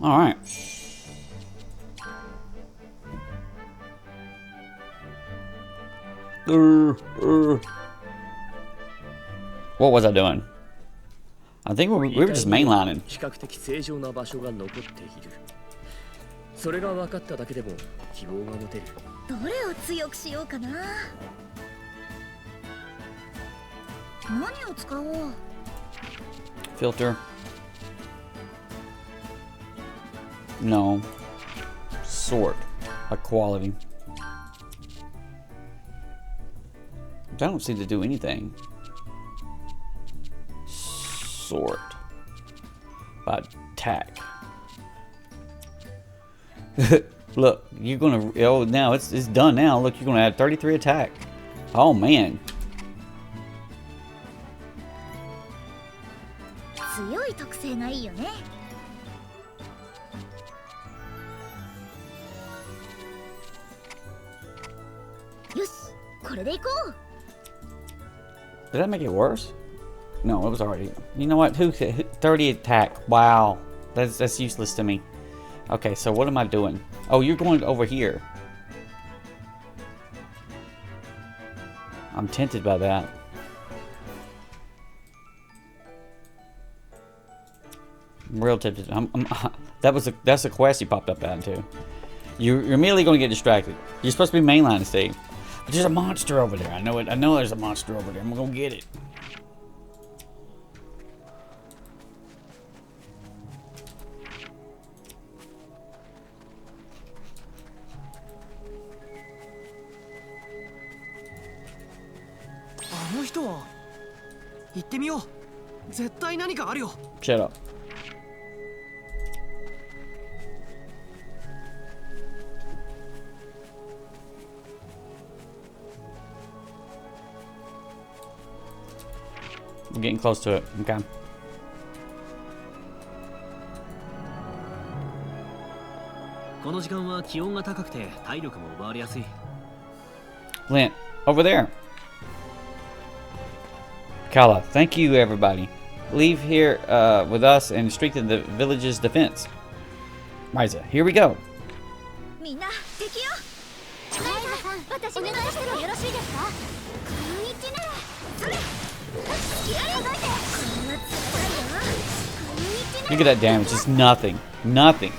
Alright. What was I doing? I think we were just mainlining. 比較的正常な場所が残っている。それが分かっただけでも希望が持てる。どれを強くしようかな。何を使おう。Filter. No. Sort. Like quality. I don't seem to do anything. Sort. By tack. Look, you're gonna. Oh, now it's done now. Look, you're gonna add 33 attack. Oh man. 強い特性がいいよね。よし、これでいこう。Did that make it worse? No, it was already. You know what? 30 attack. Wow, that's useless to me. Okay, so what am I doing? Oh, you're going over here. I'm tempted by that. I'm real tempted. That's a quest you popped up into. You're immediately going to get distracted. You're supposed to be mainlining, Steve. But there's a monster over there. I know it. I know there's a monster over there. I'm going to get it. Shut up. We're getting close to it. Okay. Lint, over there. Kala, thank you everybody. Leave here with us and strengthen the village's defense. Ryza, here we go. みんな敵よ。Ryzaさん、私に話してもよろしいですか？この位置なら。それ。Look at that damage. It's nothing. Nothing.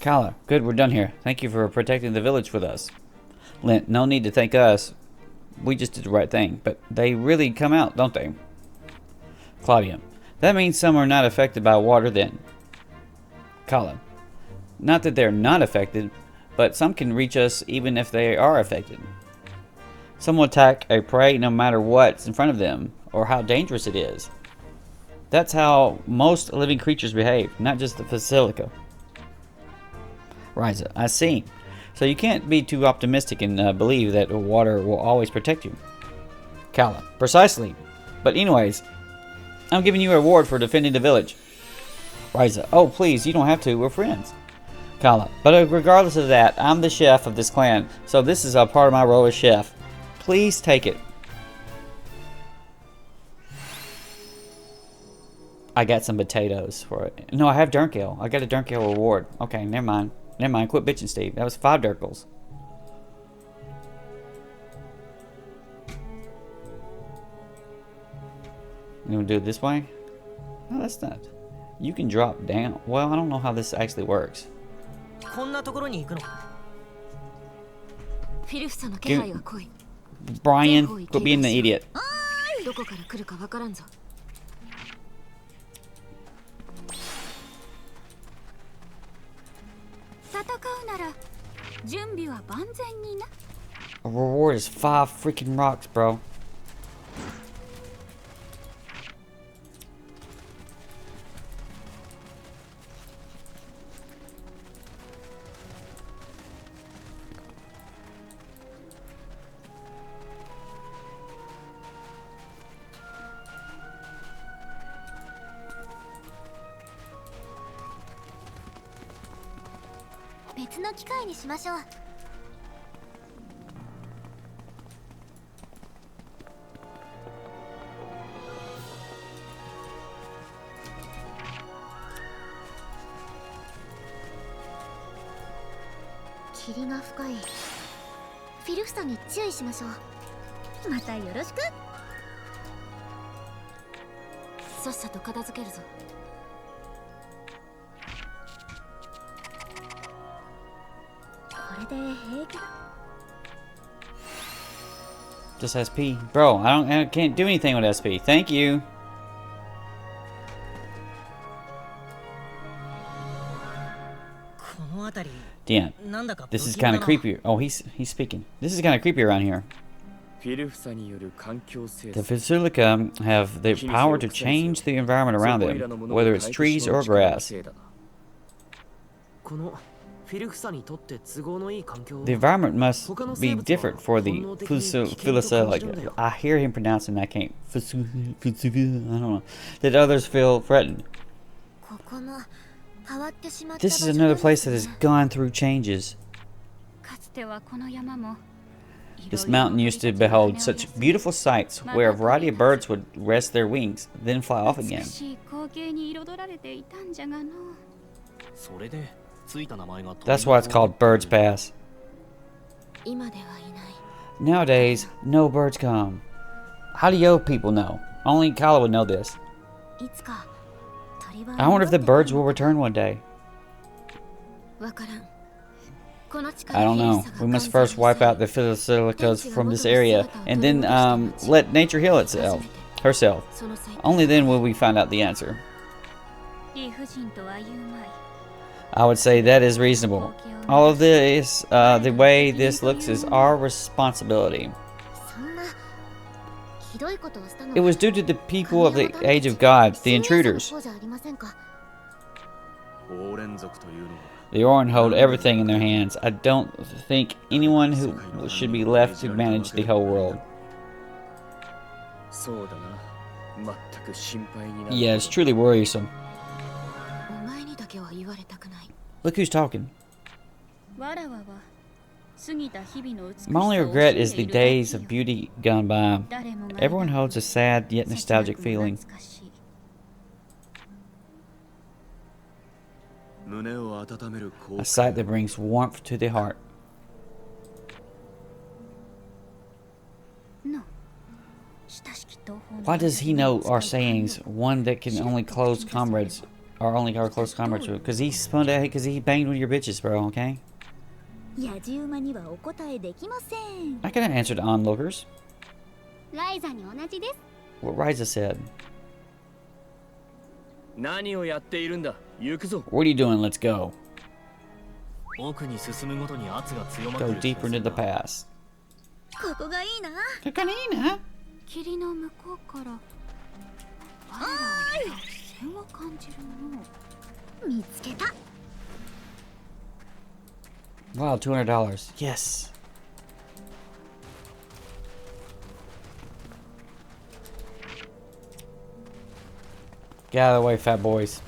Kala, good, we're done here. Thank you for protecting the village with us. Lint, no need to thank us. We just did the right thing, but they really come out, don't they? Claudia, that means some are not affected by water then. Kala, not that they're not affected, but some can reach us even if they are affected. Some will attack a prey no matter what's in front of them or how dangerous it is. That's how most living creatures behave, not just the Basilica. Ryza, I see. So you can't be too optimistic and believe that water will always protect you. Kala, precisely. But anyways, I'm giving you a reward for defending the village. Ryza, oh please, you don't have to, we're friends. Kala, but regardless of that, I'm the chef of this clan, so this is a part of my role as chef. Please take it. I got some potatoes for it. No, I have Durnkill. I got a Durnkill reward. Okay, never mind. Never mind, quit bitching, Steve. That was 5 Durkles. You want to do it this way? No, that's not. You can drop down. Well, I don't know how this actually works. Brian, quit being the idiot. A reward is 5 freaking rocks, bro. Just SP. Bro, I can't do anything with SP. Thank you. Damn. This is kind of creepy. Oh, he's speaking. This is kind of creepy around here. The Basilica have the power to change the environment around them, whether it's trees or grass. The environment must be different for the Basilica. I hear him pronouncing, I can't. I don't know. That others feel threatened. This is another place that has gone through changes. This mountain used to behold such beautiful sights where a variety of birds would rest their wings, then fly off again. That's why it's called Bird's Pass. Nowadays, no birds come. How do you people know? Only Kala would know this. I wonder if the birds will return one day. I don't know. We must first wipe out the Basilicas from this area, and then let nature heal itself, herself. Only then will we find out the answer. I would say that is reasonable. All of this, the way this looks, is our responsibility. It was due to the people of the age of God, the intruders. The Orin hold everything in their hands. I don't think anyone who should be left to manage the whole world. Yeah, it's truly worrisome. Look who's talking. My only regret is the days of beauty gone by. Everyone holds a sad yet nostalgic feeling. A sight that brings warmth to the heart. Why does he know our sayings? One that can only close comrades, or only our close comrades, because he spun out because he banged with your bitches, bro. Okay. I can answer to onlookers. What Ryza said. What are you doing? Let's go. Go deeper into the past. Wow, $200. Yes. Get out of the way, fat boys.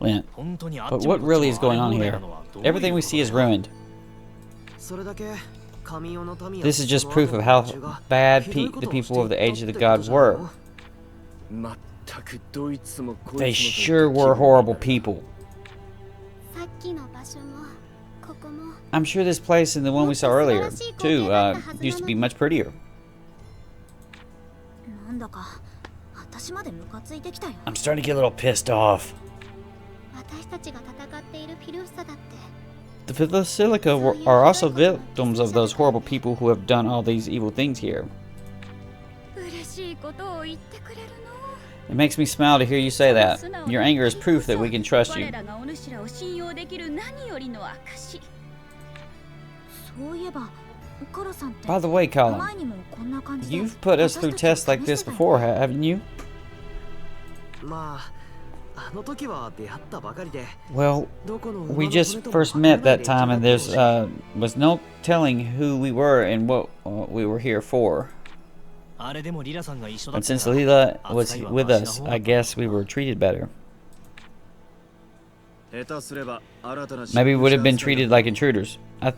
Lint. But what really is going on here? Everything we see is ruined. This is just proof of how bad the people of the age of the gods were. They sure were horrible people. I'm sure this place and the one we saw earlier, too, used to be much prettier. I'm starting to get a little pissed off. the Basilica are also victims of those horrible people who have done all these evil things here. 嬉しいことを言ってくれるの。 It makes me smile to hear you say that. Your anger is proof that we can trust you. 我らがお主らを信用できる何よりの証。そういえば、コロさんって By the way, Colin, 前にもこんな感じで you've put us through tests like this before, haven't you? まあ、あの時は出会ったばかりで。 Well, どこの we just first met that time, and there's was no telling who we were and what we were here for. あれでもリラさんが一緒だ But った since Leela was with us, I guess we were treated better. 下手すれば新たな Maybe we would have been treated like intruders. But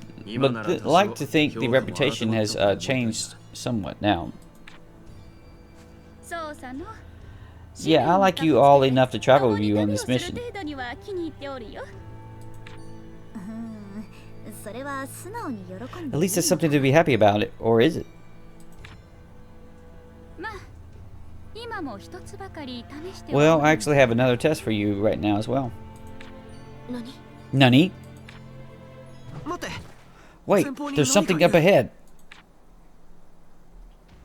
like to think the reputation has changed somewhat now. そうさの。 Yeah, I like you all enough to travel with you on this mission. それは素直に喜んで At least there's something to be happy about it, or is it? まあ、今も一つばかり試して Well, I actually have another test for you right now as well. 何 Nani? 待って。 Wait, there's something up ahead.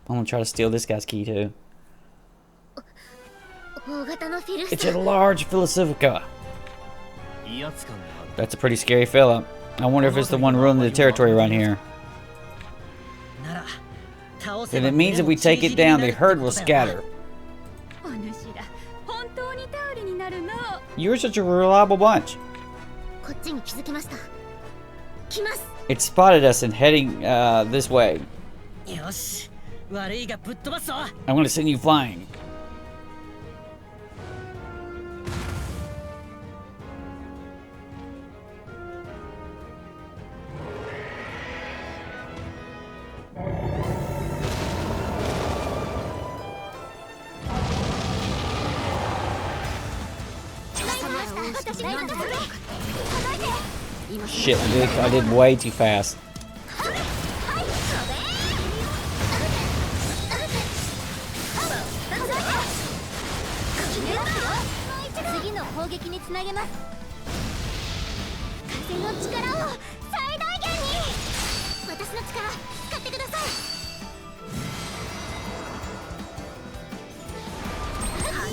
I'm gonna try to steal this guy's key too. 大型のフィルス It's a large Philosophica. 威圧感がある That's a pretty scary fella. I wonder if it's the one ruling the territory around here. なら倒せ Then ば it means if we take it down, the herd will scatter. お主ら本当に頼りになるの。 You're such a reliable bunch. こっちに気づきました。来ます。 It spotted us and heading this way. よし悪いがぶっ飛ばすぞ I'm gonna send you flying. Shit, I did way too fast.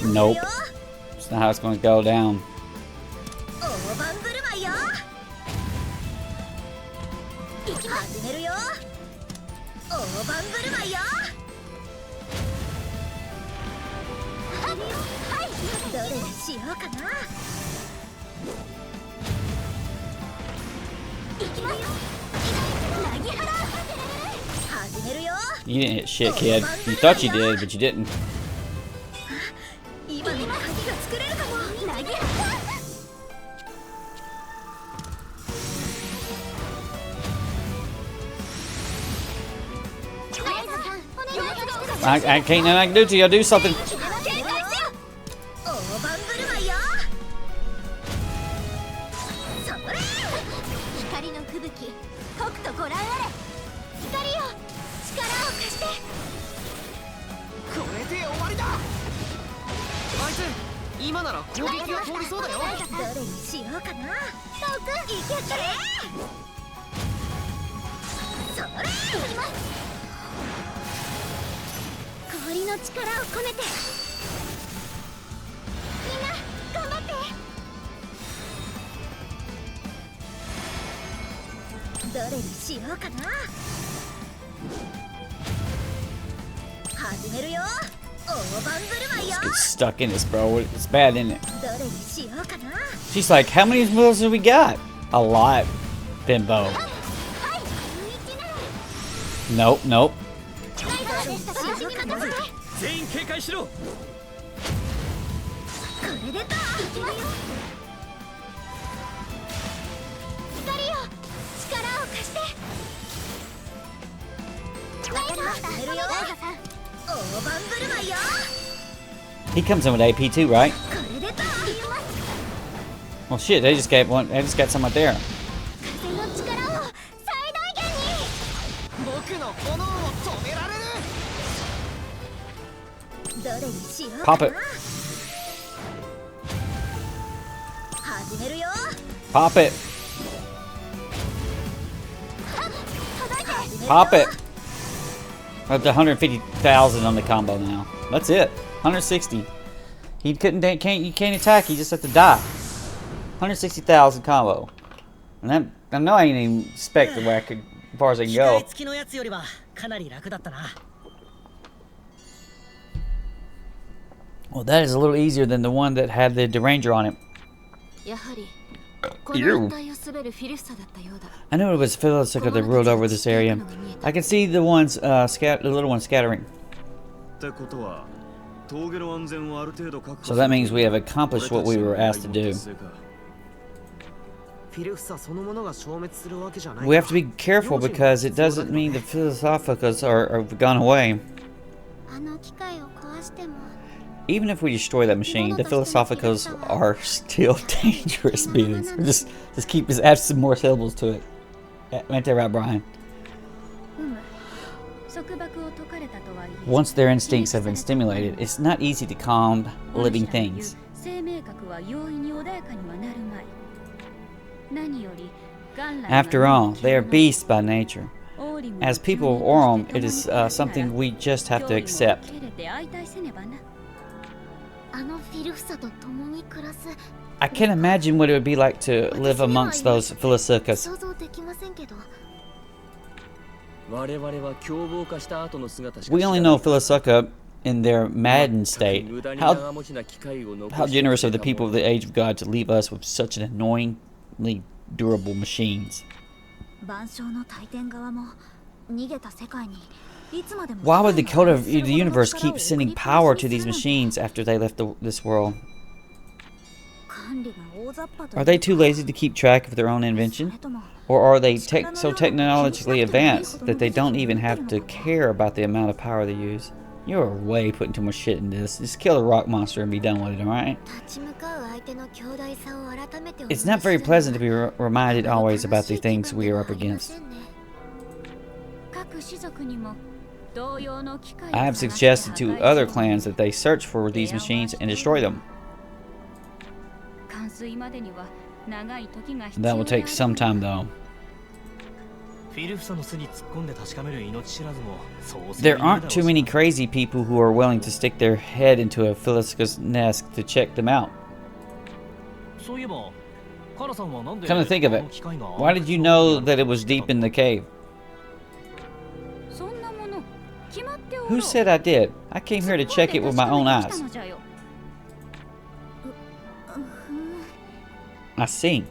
Nope. That's not how it's gonna go down. 大盤振る舞いよ。始めるよ。大盤振る舞いよ。はい、どれにしようかな。行きますよ。なぎ払う。始めるよ。 You didn't hit shit, kid. You thought you did, but you didn't. 今の鍵が作れるかも。なぎ払う。 I can't nothing I can do to you. I'll do something. 光の吹雪、とくとご覧あれ。光よ、力を貸して。これで終わりだ。あいつ今なら攻撃が通りそうだよ。どれにしようかな。トークいけってれ。それ行きます。 氷の力を込めてみんな頑張ってどれにしようかな始めるよ大盤振る舞いよ It's stuck in this, bro. It's bad, isn't it? どれにしようかな She's like, how many moves have we got? A lot, Bimbo. はい Nope, nope. 私に任せて全員警戒しろこれでと光よ力を貸して始めるよ大盤振る舞いよ He comes in with AP too, right? これでと Well, shit, they just got one. They just got some right there. 風の力を最大限に僕の炎を止められる。 どれにしようか Pop な it. 始めるよ Pop it. Pop it. Up to 150,000 on the combo now. That's it. 160. He you can't attack. He just has to die. 160,000 combo. And that, I know I ain't even expect the way I could, as far as I can go. 付きのやつよりはかなり楽だったな。 Well, that is a little easier than the one that had the Deranger on it. やはりこの一帯を滑るフィルサだったようだ。 I knew it was Philosopher that ruled over this area. I can see the ones, the little ones scattering. So that means we have accomplished what we were asked to do. We have to be careful because it doesn't mean the Philosophicas are gone away. あの機械を壊しても Even if we destroy that machine, the Philosophicals are still dangerous beings. Just add some more syllables to it. Ain't that right, Brian? うむ束縛を解かれたとはいえ Once their instincts have been stimulated, it's not easy to calm living things. 生命核は容易に穏やかにはなるまい。何より元来 After all, they are beasts by nature. As people of Orum, it is something we just have to accept. あのフィルフサと共に暮らす I can't imagine what it would be like to live amongst those Philosophics. 想像できませんけど We only know Philosophica in their maddened state. How generous of the people of the Age of God to leave us with such an annoyingly durable machines. 万象の大天側も逃げた世界に Why would the code of the universe keep sending power to these machines after they left this world? Are they too lazy to keep track of their own invention? Or are they so technologically advanced that they don't even have to care about the amount of power they use? You're way putting too much shit in this. Just kill the rock monster and be done with it, alright? It's not very pleasant to be reminded always about the things we are up against. I have suggested to other clans that they search for these machines and destroy them. That will take some time though. There aren't too many crazy people who are willing to stick their head into a Philosopher's nest to check them out. Come to think of it, why did you know that it was deep in the cave? Who said I did? I came here to check it with my own eyes. I see.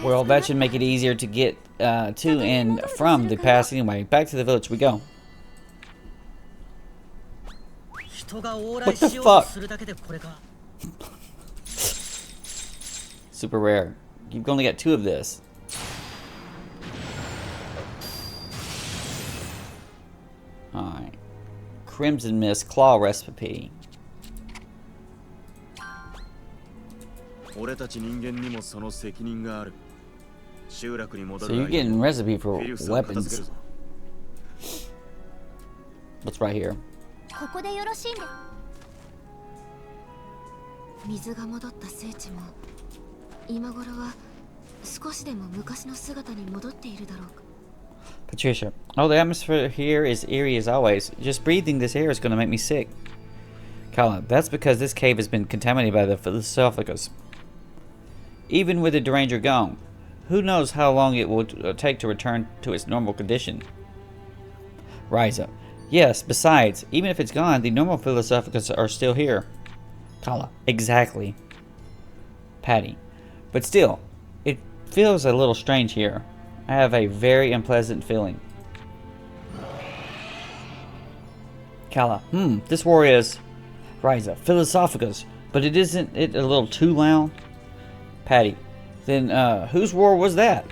Well, that should make it easier to get to and from the pass anyway. Back to the village we go. What the fuck? Super rare. You've only got 2 of this. Alright. Crimson Mist Claw Recipe. So you're getting recipe for weapons. What's right here? ここでよろしいんで水が戻った聖地も今頃は少しでも昔の姿に戻っているだろうか Patricia. Oh, the atmosphere here is eerie as always. Just breathing this air is going to make me sick. Kala, that's because this cave has been contaminated by the Philosophicus. Even with the Deranger gone, who knows how long it will take to return to its normal condition? Ryza. Yes, besides, even if it's gone, the normal Philosophicus are still here. Kala. Exactly. Patty. But still, it feels a little strange here. I have a very unpleasant feeling. Kala. This war is... Ryza. Philosophicus. But isn't it a little too loud? Patty. Then, whose war was that?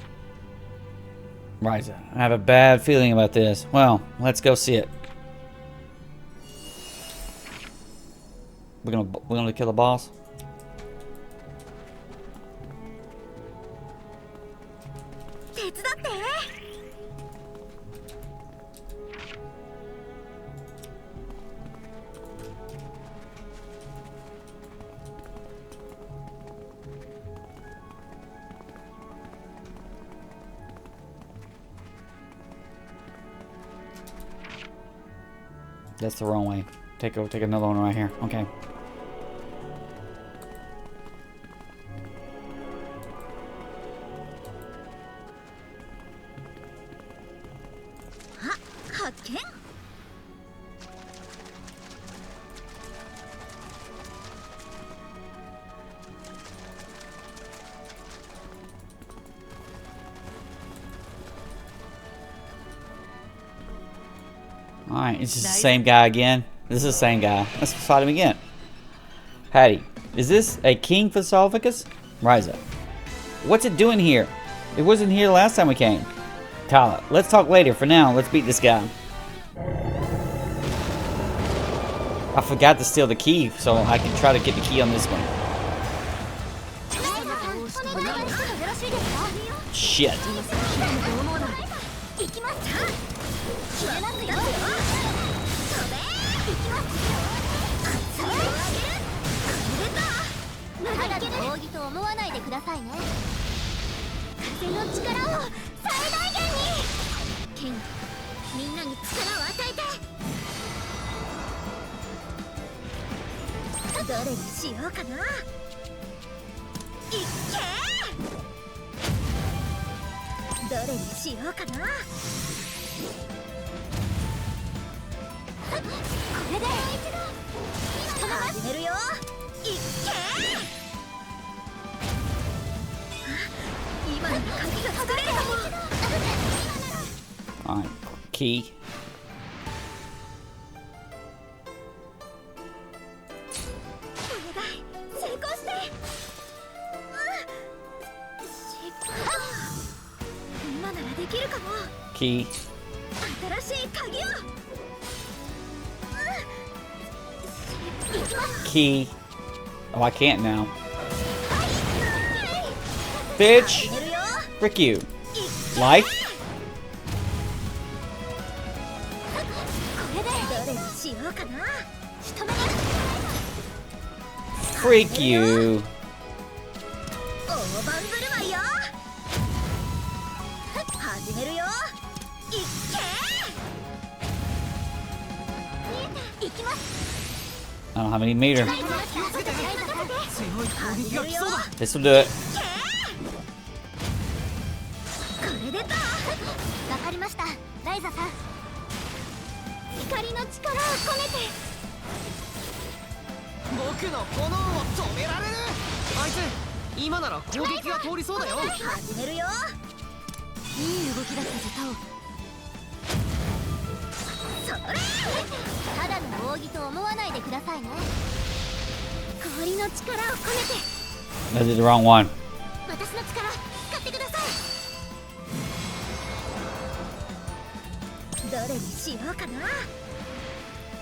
Ryza. I have a bad feeling about this. Well, let's go see it. We're gonna kill the boss? That's the wrong way. Take another one right here. Okay. Alright, it's just the same guy again. This is the same guy. Let's fight him again. Hattie, is this a king for Salvicus? Ryza. What's it doing here? It wasn't here last time we came. Kala, let's talk later. For now, let's beat this guy. I forgot to steal the key, so I can try to get the key on this one. Shit. Alright, key. Key. Key. Oh, I can't now. Bitch! Frick you. Life? Freak you. I don't have any meter. This will do it. I did the wrong one.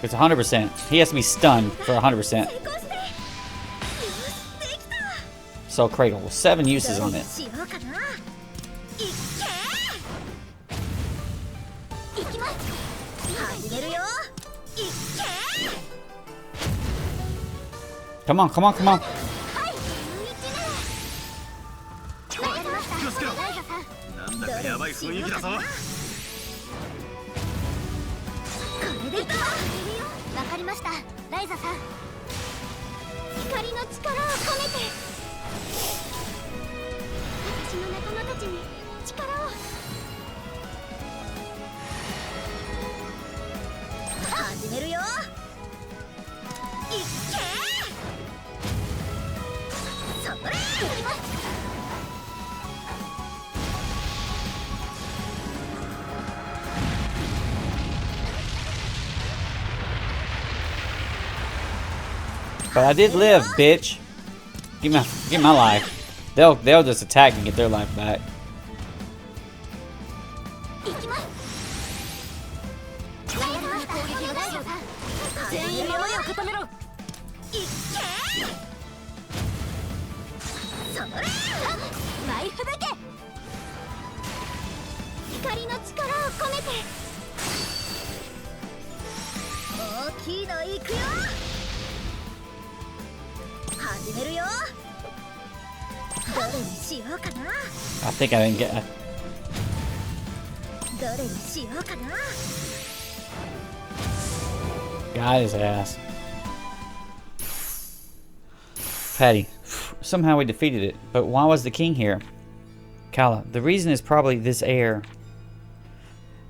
It's 100%. He has to be stunned for 100%. So Cradle, 7 uses on it. Come on, come on, come on. But I did live, bitch. Give my life. They'll just attack and get their life back. I think I didn't get it. Got his ass. Patty. Somehow we defeated it, but why was the king here? Kala, the reason is probably this air.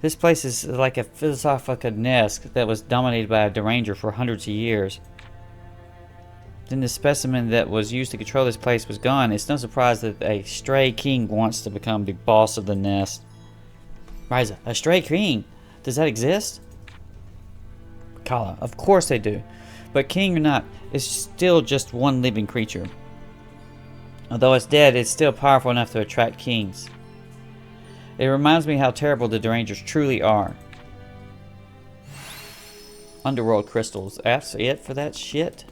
This place is like a philosophical nest that was dominated by a deranger for hundreds of years. Then the specimen that was used to control this place was gone. It's no surprise that a stray king wants to become the boss of the nest. Ryza, a stray king? Does that exist? Kala, of course they do. But king or not, it's still just one living creature. Although it's dead, it's still powerful enough to attract kings. It reminds me how terrible the derangers truly are. Underworld crystals. That's it for that shit?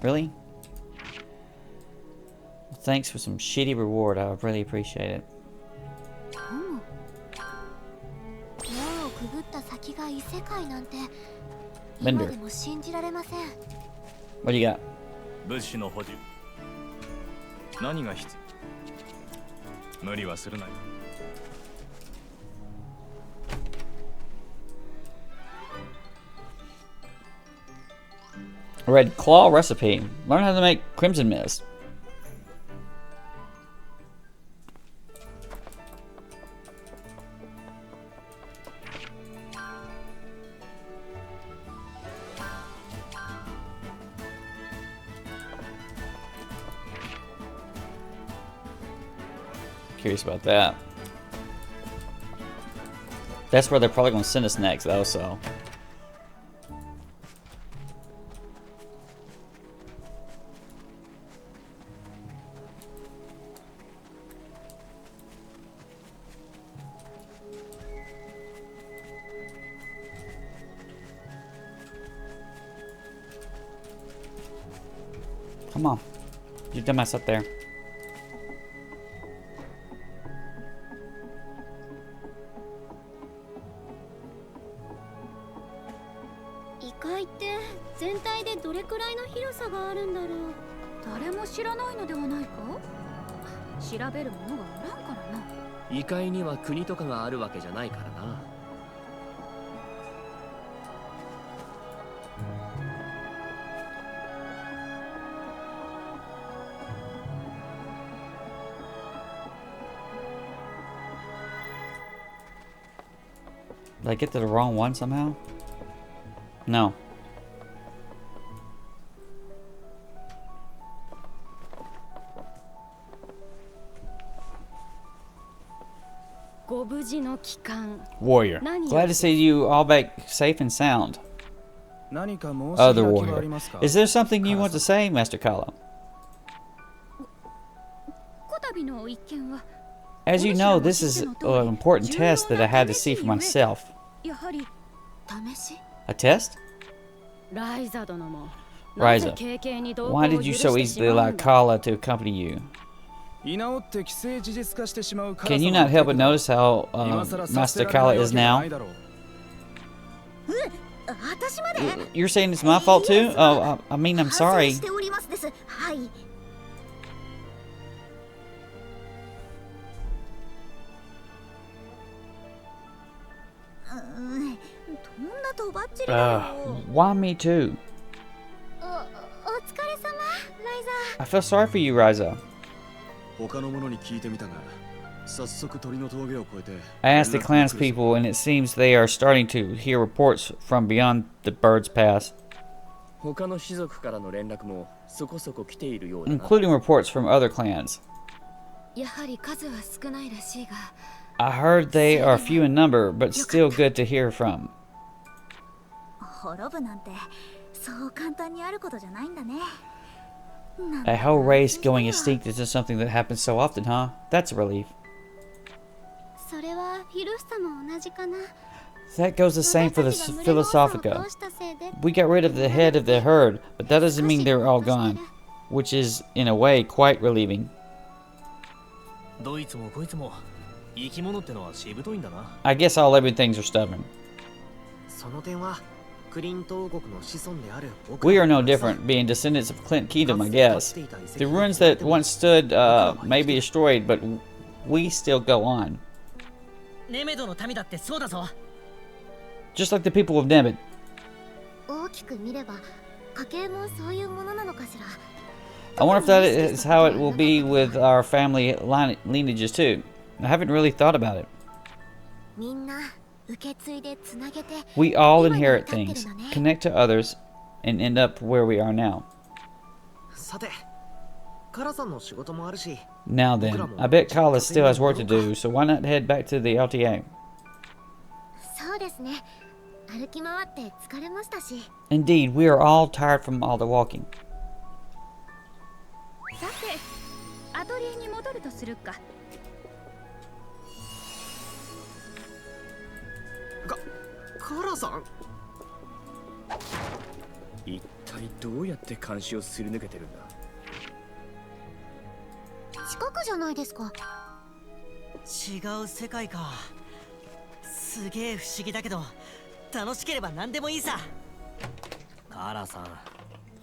Really? Thanks for some shitty reward. I would really appreciate it. Linder. What do you got? Red Claw recipe. Learn how to make Crimson Mist. Curious about that. That's where they're probably going to send us next, though, so. Come on. You dumbass up there. Did I get to the wrong one somehow? No. Warrior. Glad to see you all back safe and sound. Other warrior. Is there something you want to say, Master Kala? As you know, this is an important test that I had to see for myself. A test? Ryza, why did you so easily allow Kala to accompany you? Can you not help but notice how Master Kala is now? You're saying it's my fault too? Oh, I mean, I'm sorry. Why me too? I feel sorry for you, Ryza. I asked the clan's people, and it seems they are starting to hear reports from beyond the Bird's Pass, including reports from other clans. I heard they are few in number, but still good to hear from. A whole race going extinct is just something that happens so often, huh? That's a relief. That goes the same for the Philosophica. We got rid of the head of the herd, but that doesn't mean they're all gone, which is, in a way, quite relieving. I guess all living things are stubborn. We are no different, being descendants of Clint Kingdom, I guess. The ruins that once stood may be destroyed, but we still go on. Just like the people of Nemid. 大きく見れば家系もそういうものなのかしら。 I wonder if that is how it will be with our family lineages too. I haven't really thought about it. みんな受け継いでつなげて We all inherit things, connect to others, and end up where we are now. さて、カラさんの仕事もあるし。 Now then, I bet Kala still has work to do, so why not head back to the LTA? そうですね。歩き回って疲れましたし。 Indeed, we are all tired from all the walking. さて、アトリエに戻るとするか。カラさん。一体どうやって監視をすり抜けてるんだ。近くじゃないですか。違う世界か。すげえ不思議だけど楽しければ何でもいいさ。カラさん、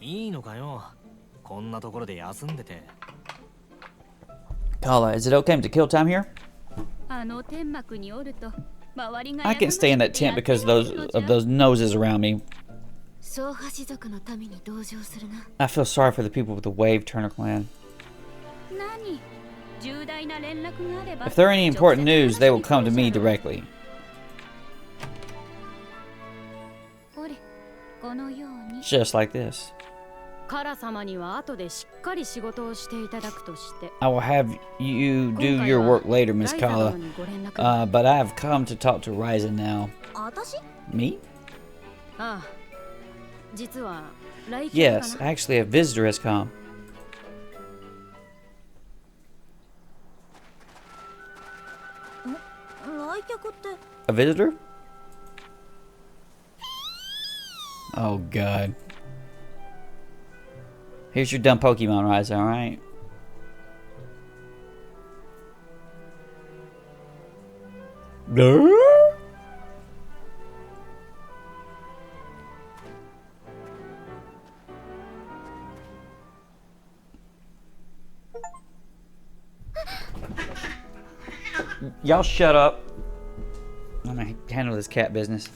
いいのかよ、こんなところで休んでて。 Kala, is it okay to kill time here? あの天幕におると周りが I can't stay in that tent because of those noses around me. 総破氏族の民に同情するな。 I feel sorry for the people with the Wave Turner clan. 何？重大な連絡があれば If there are any important news, they will come to me directly. ほれ、このように。 Just like this. カラ様には後でしっかり仕事をしていただくとして。 I will have you do your work later, Miss Kala. But I have come to talk to Ryza now. 私？ Me? ああ、実は来客か Yes, な。 actually a visitor has come. 来客って。 A visitor? Oh god. Here's your dumb Pokemon, Ryza, alright? Y'all shut up. I'm gonna handle this cat business.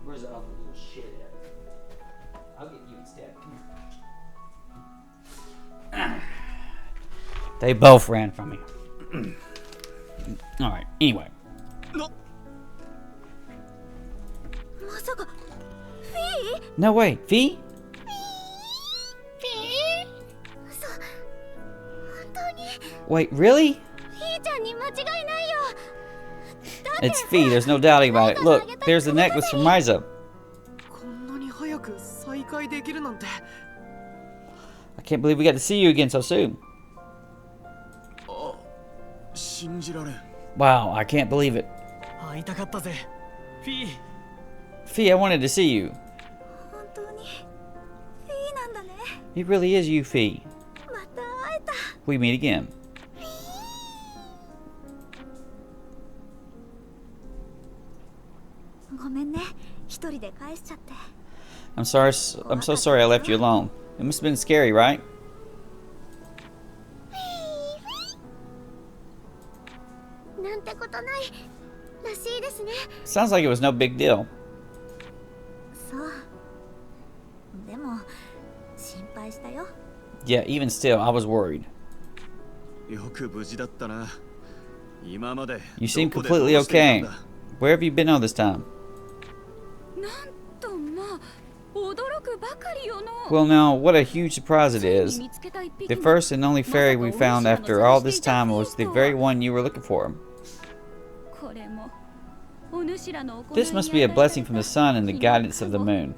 Where's the other little shit at? I'll get you instead. Come here. They both ran from me. Alright, anyway. まさか、フィー？ No way. Fee? そう、本当に。 Wait, really? フィーちゃんに間違いないよ。 It's Fee, there's no doubting about it. Look, there's the necklace from Ryza. こんなに早く再会できるなんて。 I can't believe we got to see you again so soon. 信じられん。 Wow, I can't believe it. 会いたかったぜ、フィー。 Fee, I wanted to see you. 本当にフィーなんだね。 It really is you, Fee. また会えた。 We meet again. ごめんね、一人で返しちゃって。 I'm so sorry I left you alone. It must have been scary, right? なんてことないらしいですね。 Sounds like it was no big deal. そう。でも心配したよ。 Yeah, even still, I was worried. よく無事だったな。今まで You seem completely okay. Where have you been all this time? なんとまあ、驚くばかりよの。 Well, now, what a huge surprise it is. 見つけた一匹 The も first and only fairy we found after all this time was the very one you were looking for. これもお主らの行い This must be a blessing from the sun and the guidance of the moon.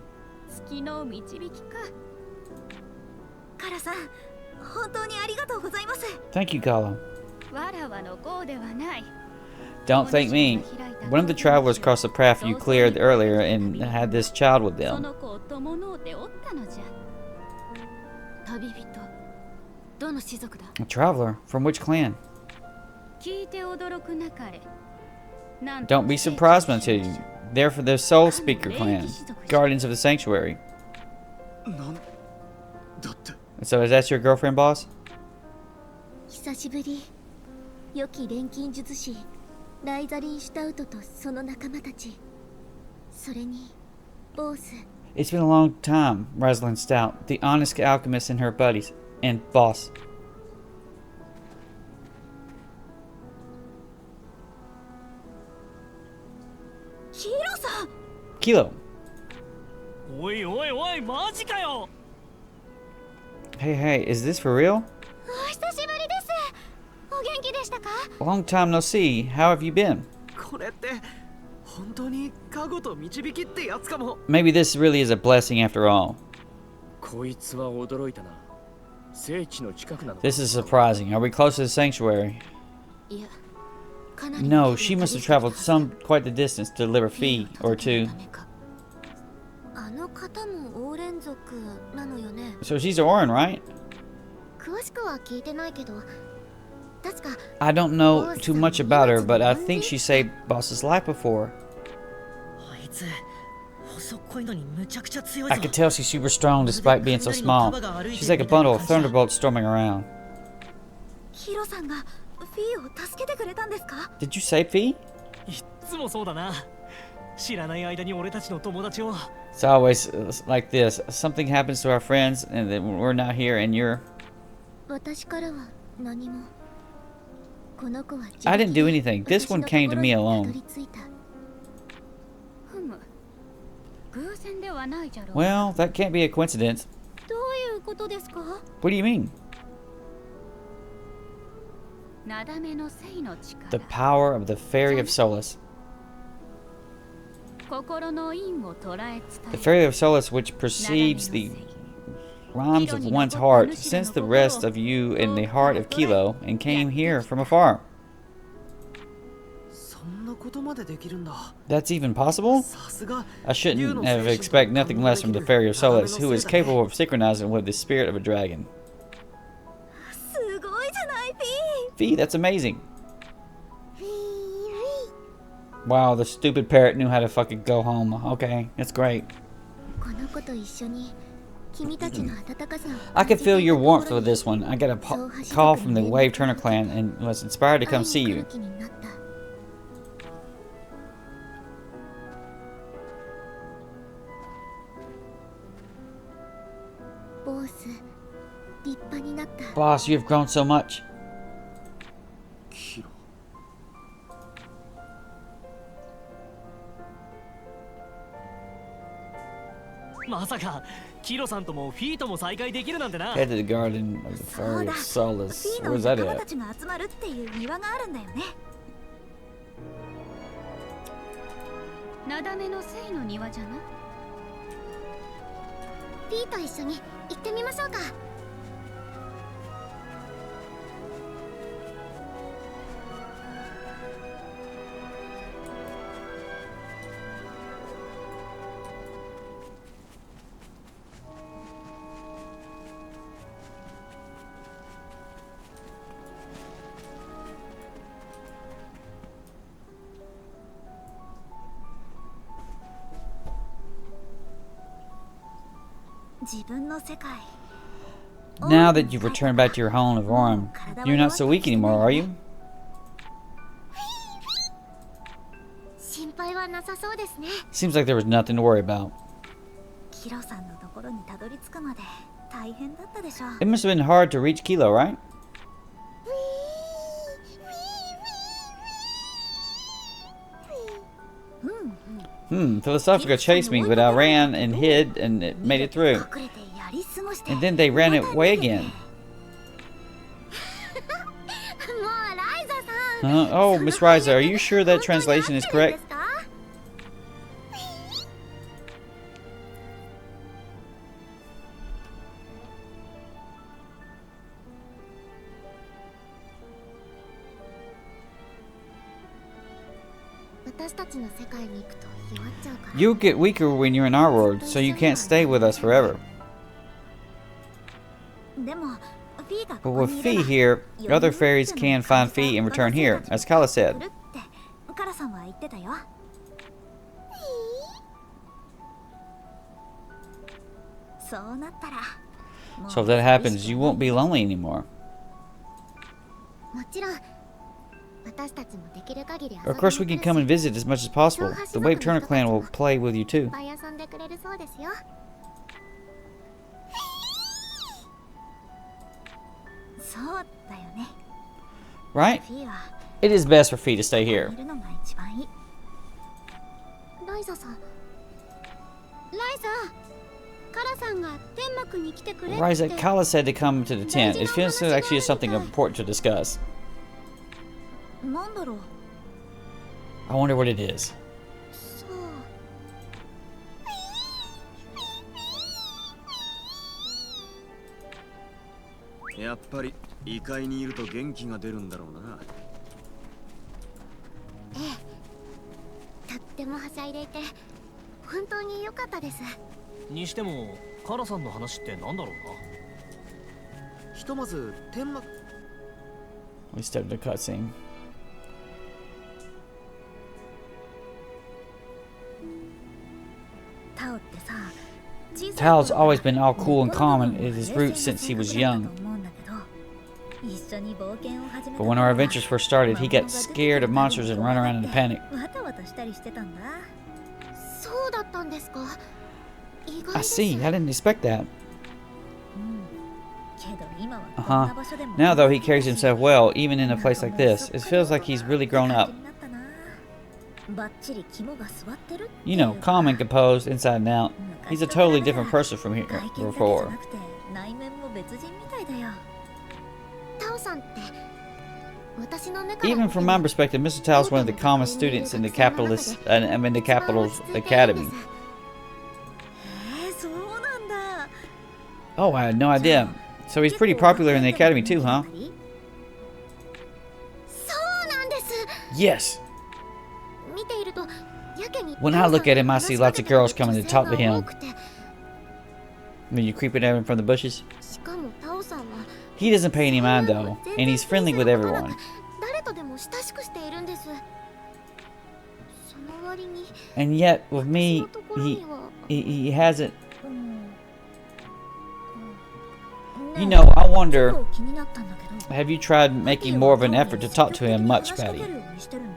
月の導きか。カラさん、本当にありがとうございます。 Thank you, Kala. わらわの子ではない。 Don't thank me. One of the travelers crossed the path you cleared earlier and had this child with そ them. の子を伴うておったのじゃ。旅人、どの種族だ？ A traveler? From which clan? 聞いて驚くなかれ。 Don't be surprised when I tell you. They're for the Soul Speaker clan, guardians of the sanctuary. なんだって。 So is that your girlfriend, boss? 久しぶり。良き錬金術師ライザリン・シュタウトとその仲間たち。それにボース。 It's been a long time, Rosalind Stout, the honest alchemist and her buddies, and boss. ヒロさん。 Kilo. おいおいおい、マジかよ。 Hey, hey, is this for real? お久しぶりです。お元気でしたか？ Long time no see. How have you been? これって本当に加護と導きってやつかも。 Maybe this really is a blessing after all. こいつは驚いたな。聖地の近くなの。 This is surprising. Are we close to the sanctuary? いや、かなり No, she must have traveled quite the distance to deliver fee or two. あの方もオーレン族なのよね。 So she's Orin, right? 詳しくは聞いてないけど、確か I don't know too much about her, but I think she saved Boss's life before. あいつ細っこいのにむちゃくちゃ強い I ぞ。 could tell she's super strong despite being so small. She's like a bundle of thunderbolts storming around. ヒロさんがフィーを助けてくれたんですか？ Did you save Fee? いっつもそうだな。知らない間に俺たちの友達を。 It's always like this. Something happens to our friends, and then we're not here, and you're. 私からは何も。この子は I didn't do anything. This one came to me alone. ふむ。偶然ではないじゃろう。 Well, that can't be a coincidence. どういうことですか？ What do you mean? なだめの聖の力。 The power of the Fairy of Solace. 心の因を捉え The 伝 Fairy of Solace, which perceives the rhymes of one's heart, sensed the rest of you in the heart of Kilo, and came here from afar. そんなことまでできるんだ。 That's even possible? さすが。 I shouldn't have expect nothing less from the Fairy of Solace, who is capable of synchronizing with the spirit of a dragon. すごいじゃない、Fee, that's amazing. フィー。 Wow, the stupid parrot knew how to fucking go home. Okay, that's great. この子と一緒に君たちの温かさを I could feel your warmth with this one. I got a call from the Wave Turner clan and was inspired to come see you. 気になった。ボース、立派になった。 Boss, you have grown so much. キロ。まさかキロさんともフィーとも再会できるなんてな。 Head to the garden of the Fairy of Solace. フィー Where's の that 仲間 at? たちが集まるっていう庭があるんだよね。なだめの聖の庭じゃな。ピーと一緒に行ってみましょうか。自分の世界。 Now that you've returned back to your home of Orm, you're not so weak anymore, are you? 心配はなさそうですね。 Seems like there was nothing to worry about. ヒロさんのところにたどり着くまで大変だったでしょう。 It must have been hard to reach Kilo, right? Philosophica chased me, but I ran and hid and it made it through. 隠れてやり過ごして。 And then they ran away again. もうライザさん。 Oh, Miss Ryza, are you sure that translation is correct? 私たちの世界に行くと弱っちゃうから。 You'll get weaker when you're in our world, so you can't stay with us forever. でもフ But with Fee here, other fairies can find Fee and return here, as Kala said. カラさんは言ってたよ。そうなったら So if that happens, you won't be lonely anymore. もちろん私たちもできる限り遊びに Of course, we can come and visit as much as possible. The Wave Turner clan will play with you い too. っぱい遊んでくれるそうですよ。そうだよね。 Right? フィーは It is best for Fee to stay い here. るのが一番いい。ライザさん。ライザ。カラさんが天幕に来てくれって。 Ryza, Kala said to come to the tent. It feels like she has something important to discuss. なんだろう。 I wonder what it is. そう。やっぱり異界にいると元気が出るんだろうな。ええ。とってもはしゃいでいて本当に良かったです。にしてもカラさんの話ってなんだろうな。ひとまず天幕 We started a cutscene. タオってさ、小さい Tao's 頃から always been all cool and calm in 心 his が roots since he was 冷静な性 young. 格だと思うんだけど、一緒に冒険を始めた But when our adventures first started, he got scared of monsters and run around in a panic. わたわたしたりしてたんだ。そうだったんですか。意外 I です。 see. I didn't expect that. けど今は Uh こん huh. な場所でも Now, though, he carries himself well, even in a place like this. It feels like he's really grown up. バッチリ肝が座ってるってい You う know, か calm and composed, inside and out. He's a totally different person from here 外見だけじゃ before. なくて内面も別人みたいだよ。タオさんって私の目から Even from my perspective, Mr. Tao is one of the calmest students in the capitalist, I mean, the capital's academy. そうなんだ。 Oh, I had no idea. So he's pretty popular in the academy too, huh? そうなんです。 Yes. 見ているとやけに When I look at him, I see lots of girls coming to talk to him. 多くて When you creeping at him from the bushes. しかもタオさんは He doesn't pay any mind though, and he's friendly with everyone. 誰とでも親しくしているんです。その割に And yet, with 私 me, のところには he hasn't. うん You know, I ちょっ wonder, と気になったんだけど have you tried making more of an effort to talk to him much, 話しかけ Patty? るようにしてるの？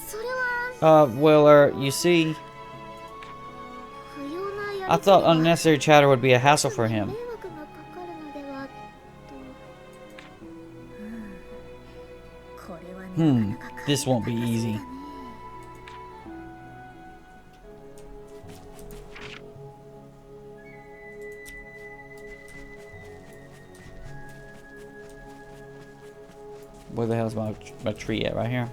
それは Well, you see, 不要なやり I 取り thought は unnecessary chatter would be a hassle for him. 迷惑がかかるのではと。これはなかなか This won't be easy. そうだね。Where the hell's my tree at? Right here.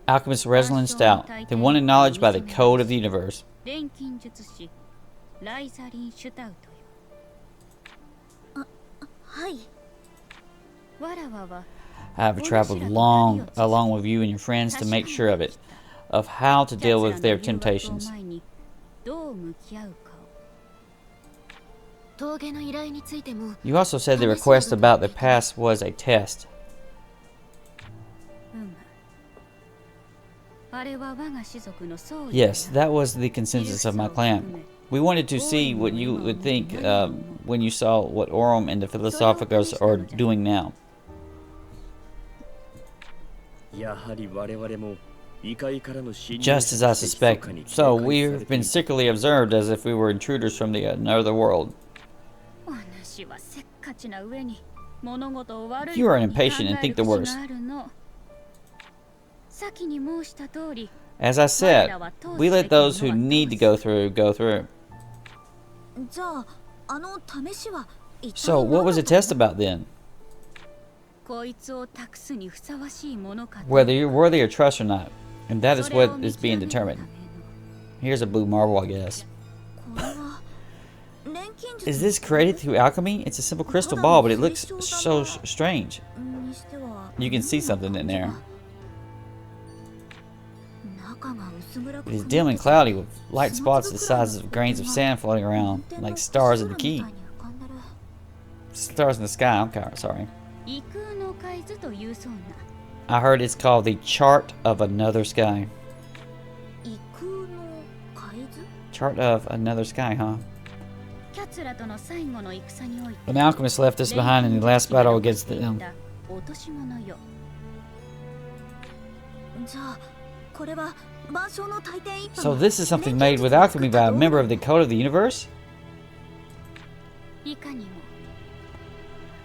Alchemist Reslin Stout, the one acknowledged by the code of the universe. 錬金術師ライザリン・シュタウトよ。はい。わらわは I have traveled long along with you and your friends to make sure of it, of how to deal with their temptations. 前にどう向き合うかを。峠の依頼についても You also said the request about the past was a test. あれは我が種族の総意 Yes, that was the consensus of my clan. We wanted to see what you would think when you saw what Orum and the Philosophicus are doing now. やはり我々も Just as I suspected. So we've been secretly observed as if we were intruders from the another world. You are impatient and think the worst. As I said, we let those who need to go through, go through. So what was the test about then? Whether you're worthy of trust or not. And that is what is being determined. Here's a blue marble, I guess. Is this created through alchemy? It's a simple crystal ball, but it looks so strange. You can see something in there. It is dim and cloudy with light spots the size of grains of sand floating around, like stars in the key. Stars in the sky, I'm sorry. I heard it's called the Chart of Another Sky. Chart of Another Sky, huh? An alchemist left us behind in the last battle against them. So this is something made with alchemy by a member of the Code of the Universe?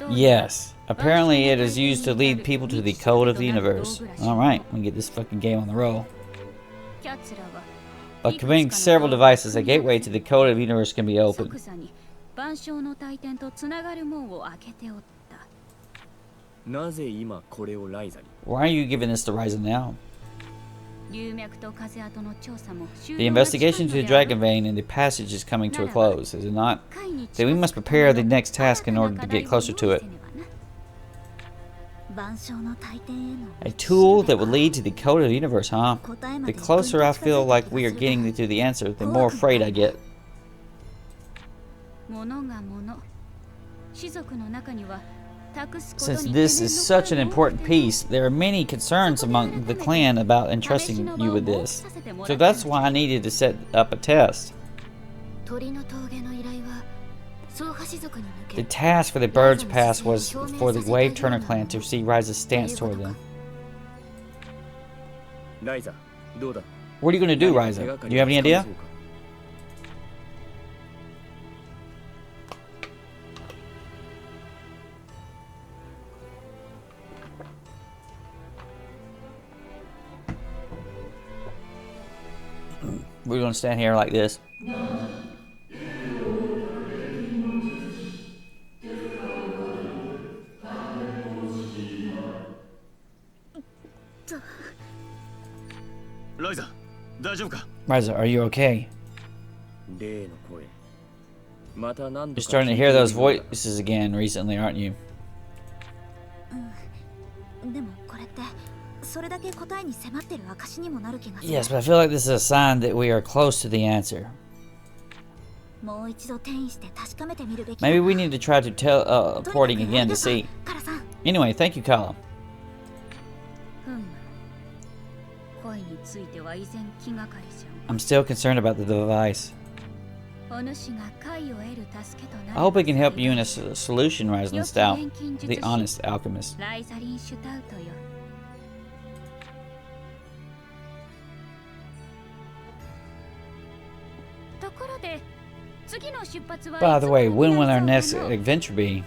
Yes. Apparently it is used to lead people to the Code of the Universe. Alright, we can get this fucking game on the roll. By combining several devices, a gateway to the Code of the Universe can be opened. Why are you giving this to Ryza now? The investigation to the Dragon Vein and the passage is coming to a close, is it not? Then we must prepare the next task in order to get closer to it. A tool that would lead to the Code of the Universe, huh? The closer I feel like we are getting to the answer, the more afraid I get. Since this is such an important piece, there are many concerns among the clan about entrusting you with this. So that's why I needed to set up a test. The task for the Bird's Pass was for the Wave Turner clan to see Ryza's stance toward them. What are you going to do, Ryza? Do you have any idea? We're going to stand here like this. Ryza, are you okay? You're starting to hear those voices again recently, aren't you? Yes, but I feel like this is a sign that we are close to the answer. Maybe we need to try to teleporting again to see. Anyway, thank you, Kala. I'm still concerned about the device. I hope it can help you in a solution, Ryza Stout, the honest alchemist. By the way, when will our next adventure be?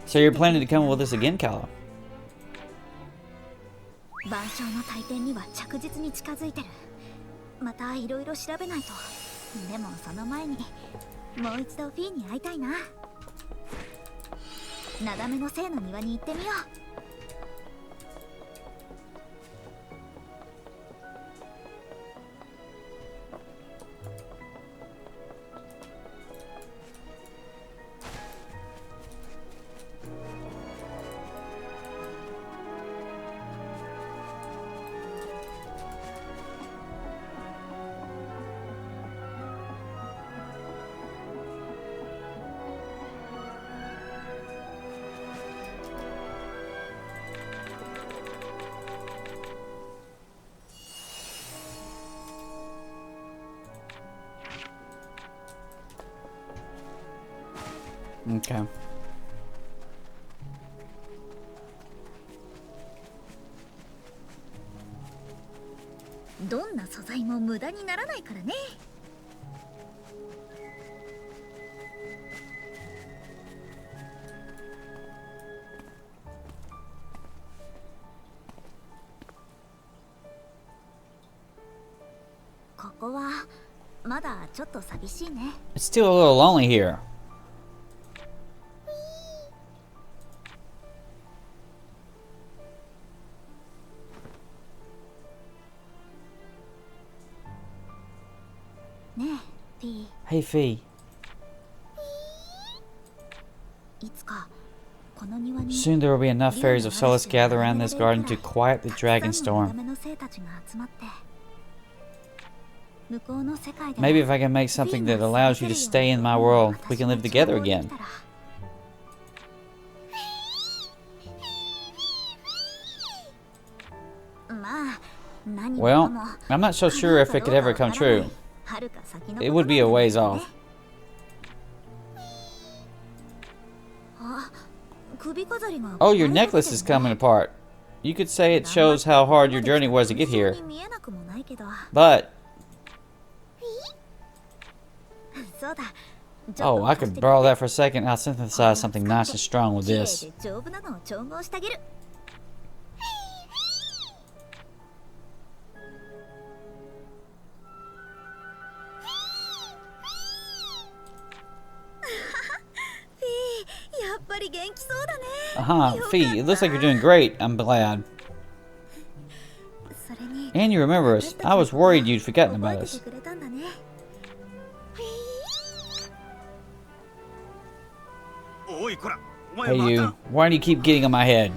So you're planning to come with us again, Kala? Okay. どんな素材も無駄にならないからね。ここはまだちょっと寂しいね。 It's still a little lonely here. ねえ、ピ Hey, Fee. ー。いつかこの庭に Soon there will be enough fairies of solace gather around this garden to quiet the dragon たくさんの storm. 女の生たちが集まって、向こうの世界で Maybe if I can make something that allows you to stay in my world, we can live together again. まあ、何も Well, かも I'm not so sure if it could ever come true. 遥か先の It こと would be a なんだ ways けど off. ね。あ、首飾りが Oh, your necklace is coming apart. You could say it shows how hard your journey was to get here. 見えなくもないけど。 But, そうだ。 oh, I could borrow that for a second. I'll synthesize something nice and strong with 綺麗 this. で丈夫なのを調合してあげる。やっぱり元気そうだね。 Uh-huh, Fee, it looks like you're doing great. I'm glad. それに And you remember us. I was worried you'd forgotten 覚え about て us. てくれたんだね。 おいこら、お前 Hey, ま you. た Why do you keep getting on my head?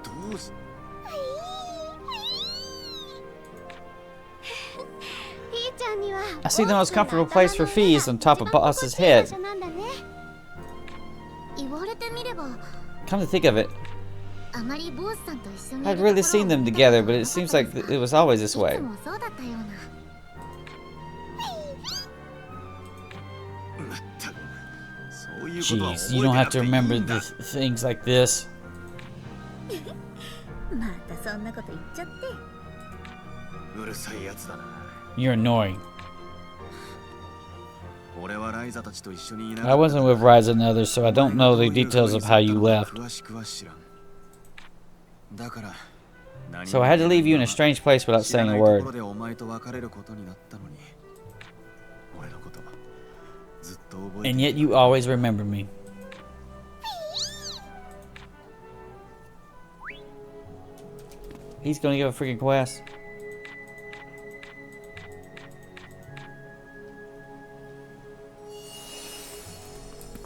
どうしピーちゃんには I see the most comfortable place for Fee is on top of Boss's head. なんだね。言われてみれば、 Come to think of it, あまりボスさんと一緒に I'd really seen them together, but it seems like it was always this い way. つもそうだったような。まったくそういうことは Jeez, 覚 you えて don't な have くて to いい remember んだ things like this. またそんなこと言っちゃって。うるさいやつだな。 You're annoying. 俺はライザたちと一緒にいな I wasn't with Ryza and others, so I don't know the details of how you left. 詳しくは知らん。だから So I had to leave you in a strange place without 知ら saying な a いとこ word. ろでお前と別れることになったのに、俺のことずっと覚えて And yet you always remember me. He's gonna give a freaking quest.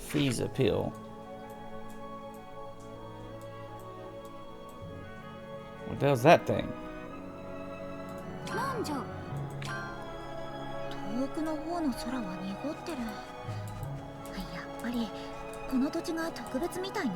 Fees appeal. What the hell's that thing? なんじゃ。遠くの方の空は濁ってる。やっぱりこの土地が特別みたいね。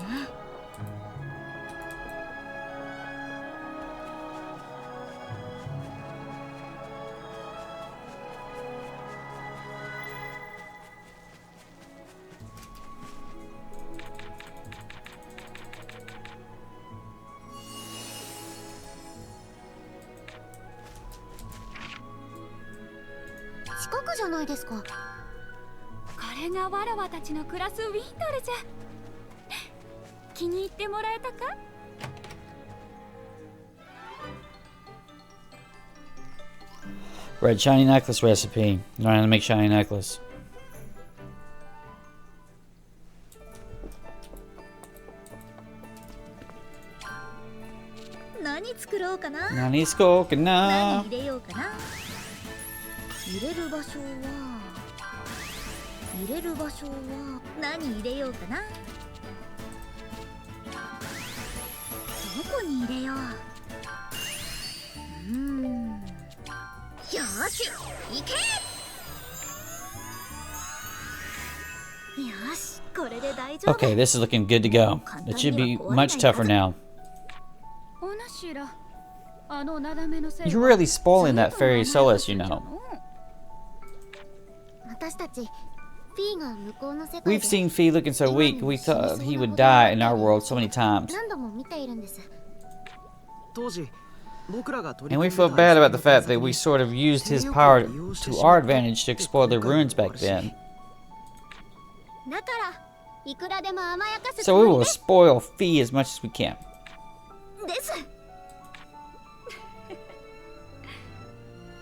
近くじゃないですか。これがわらわたちの暮らすウィンドルじゃ。気に入ってもらえたか？ Red shiny necklace recipe. Learn how to make shiny necklace. 何作ろうかな。何作ろうかな。何入れようかな。入れる場所は何入れようかな。どこに入れよう。よーし、行け。よし、これで大丈夫。 Okay, this is looking good to go. It should be much tougher now. おなしら、あのなだめのせい You're really spoiling that fairy solace, you know. 私たちフィーが向こうの世界 We've で seen Fee looking so weak, we thought he would die in our world so many times. 何度も見ているんです。当時 And we feel bad about the fact that we sort of used his power to our advantage to explore the ruins back then. だからいくらでも甘やかすつ So も we り will で spoil Fee as much as we can. です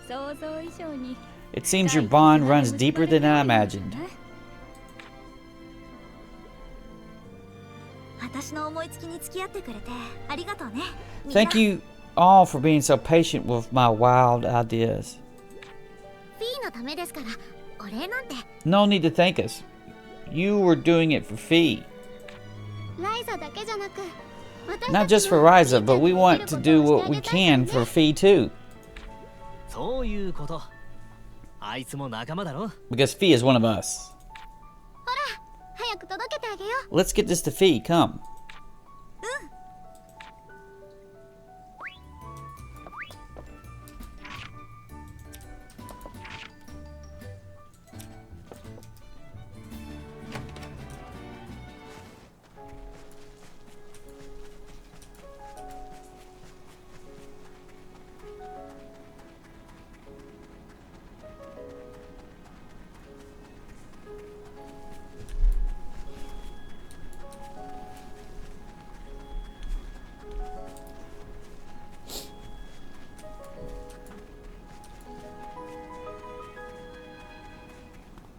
想像以上に It seems your bond runs deeper than I imagined. 私の思いつきに付き合ってくれてありがとうねみんな Thank you all for being so patient with my wild ideas. フィーのためですからお礼なんて No need to thank us. You were doing it for Fee. ライザだけじゃなく私 Not たち just for も Ryza, but we want to do what we can for Fee too. そういうこと。あいつも仲間だろ。 Because Fee is one of us. 早く届けてあげよう Let's get this to Fee. Come.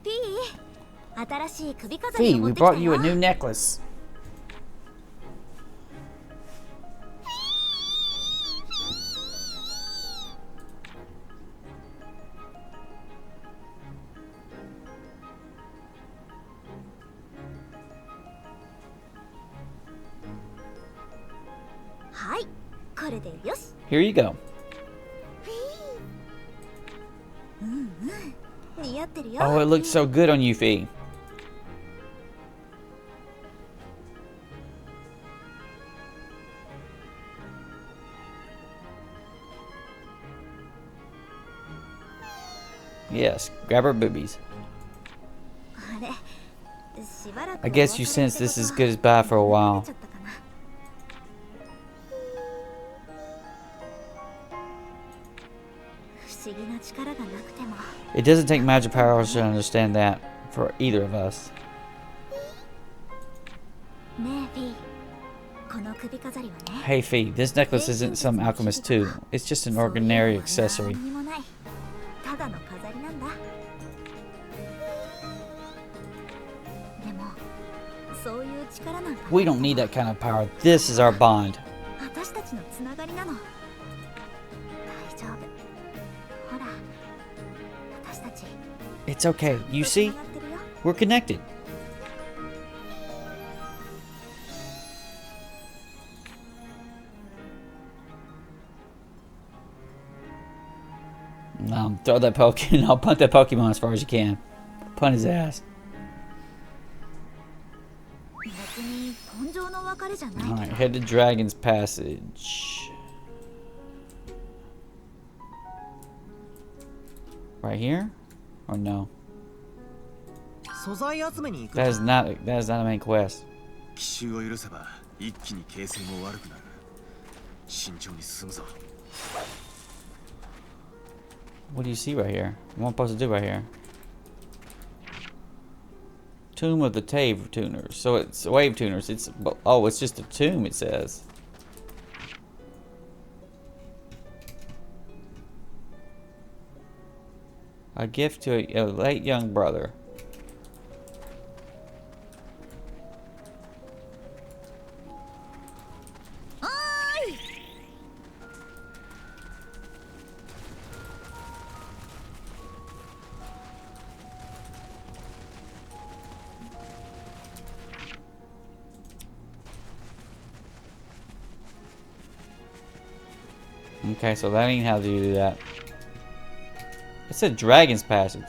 P 新しい首飾り Fee, を持 we ってきた brought you a よ new necklace. Here you go. 似合ってるよ Oh, it looks so good on you, Fee. Yes, grab her boobies. あれしばらく I guess you sense this is good as bad for a while. ちゃったかな不思議な力がなくても It doesn't take magic powers to understand that for either of us. ねえフィーこの首飾りはね Hey, Fee, this necklace isn't some alchemist too. It's just an ordinary accessory. 何にもないただの飾りなんだでもそういう力なんか We don't need that kind of power. This is our bond. 私たちのつながりなの大丈夫ほら私たち It's okay. You つ see? ながってるよ We're connected. Throw that Pokemon. I'll punt that Pokemon as far as you can. Punt his ass. 別に根性の別れじゃない Alright, head to Dragon's Passage. Right here? Or no? 素材集めに行く。 That is not a main quest. 奇襲を許せば一気に形勢も悪くなる。慎重に進むぞ。 What do you see right here? What am I supposed to do right here? Tomb of the Wave Tuners. So it's Wave Tuners. It's it's just a tomb. It says. A gift to a late young brother. Okay, so that ain't how to do that. It said Dragon's Passage.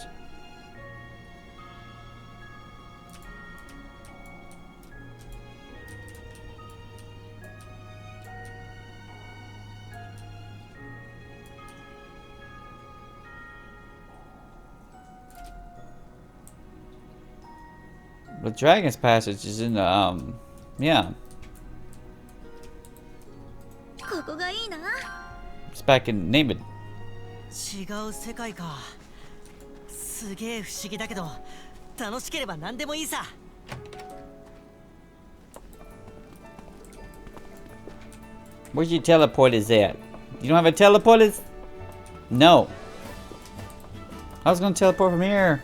The Dragon's Passage is in the, yeah. ここがいいな It's back in Neiman. 違う世界か。すげえ不思議だけど楽しければ何でもいいさ。Where's your teleporters at? You don't have a teleporters? No. I was gonna teleport from here.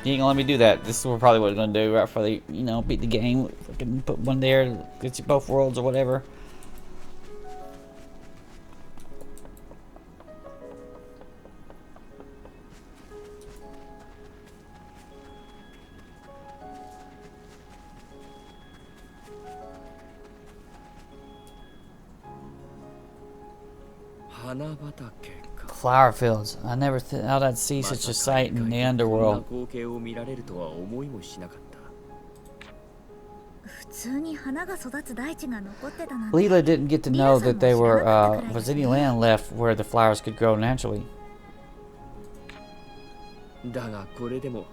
You ain't gonna let me do that. This is probably what I'm gonna do right before they, you know, beat the game. Fucking put one there, get you both worlds or whatever. Flower fields. I never thought I'd see such a sight in the underworld. 普通に花が育つ大地が残ってたなんて。 Leela didn't get to know that they were was any land left where the flowers could grow naturally. だがこれでも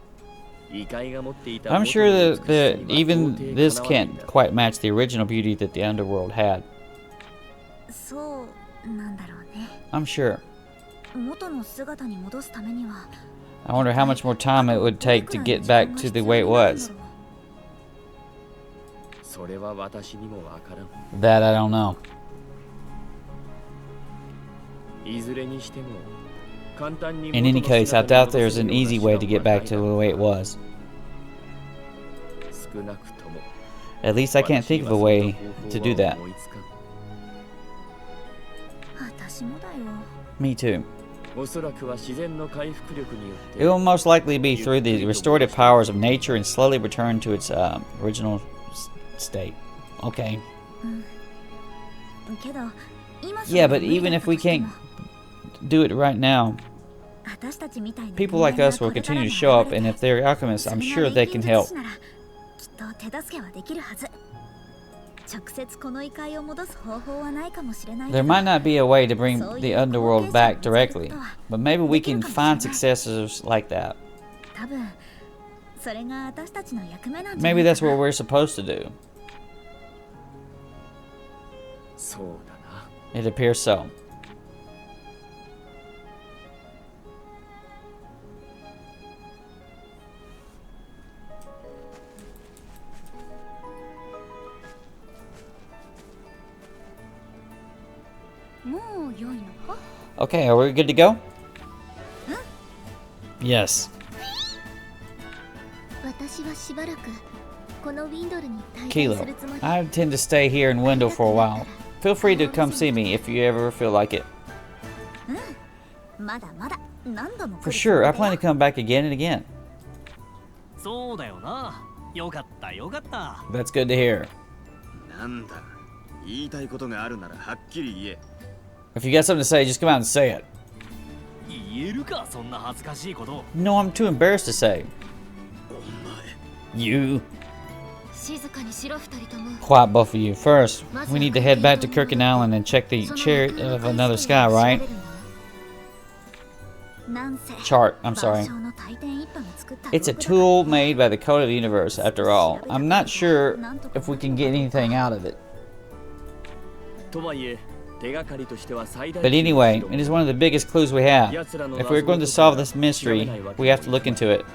異界が持っていた I'm sure that even this can't quite match the original beauty that the underworld had. そうなんだろうね。 I'm sure. 元の姿に戻すためには。 I wonder how much more time it would take to get back to the way it was. それは私にもわからん。 That I don't know. いずれにしても簡単に In any case, I doubt there's an easy way to get back to the way it was. 少なくとも At least I can't think of a way to do that. 私もだよ。 Me too. おそらくは自然の回復力によって It will most likely be through the restorative powers of nature and slowly return to its original state. Okay. けど今 Yeah, but even if we can't do it right now, 私たちみたいな people like us will continue to show up, and if they're alchemists, I'm sure they can help. きっと手助けはできるはず。直接この異界を戻す方法はないかもしれないけど。 There might not be a way to bring the underworld back directly, but maybe we can find successors like that. 多分それが私たちの役目なんじゃ Maybe ない that's かな。 what we're supposed to do. そうだな。 It appears so. Okay, are we good to go? Yes. 私はしばらくこのウィンドルに滞在す Kilo, るつもり。 I intend to stay here in Wendell for a while. Feel free to come see me if you ever feel like it. まだまだ何度も来 For る sure, I plan to come back again and again. そうだよな。よかったよかった。 That's good to hear. なんだ、言いたいことがあるならはっきり言え。 If you got something to say, just come out and say it. 言えるかそんな恥ずかしいこと。 No, I'm too embarrassed to say. お前。 You. 静かにしろ二人とも。 Quiet, both of you. First, we need to head back to Kirkin Island and check the chariot of another sky, right? Chart, I'm sorry. It's a tool made by the Code of the Universe, after all. I'm not sure if we can get anything out of it. とはいえ手がかりとしては最大 But anyway, it is one of the biggest clues we have. If we're going to solve this mystery, we have to look into it.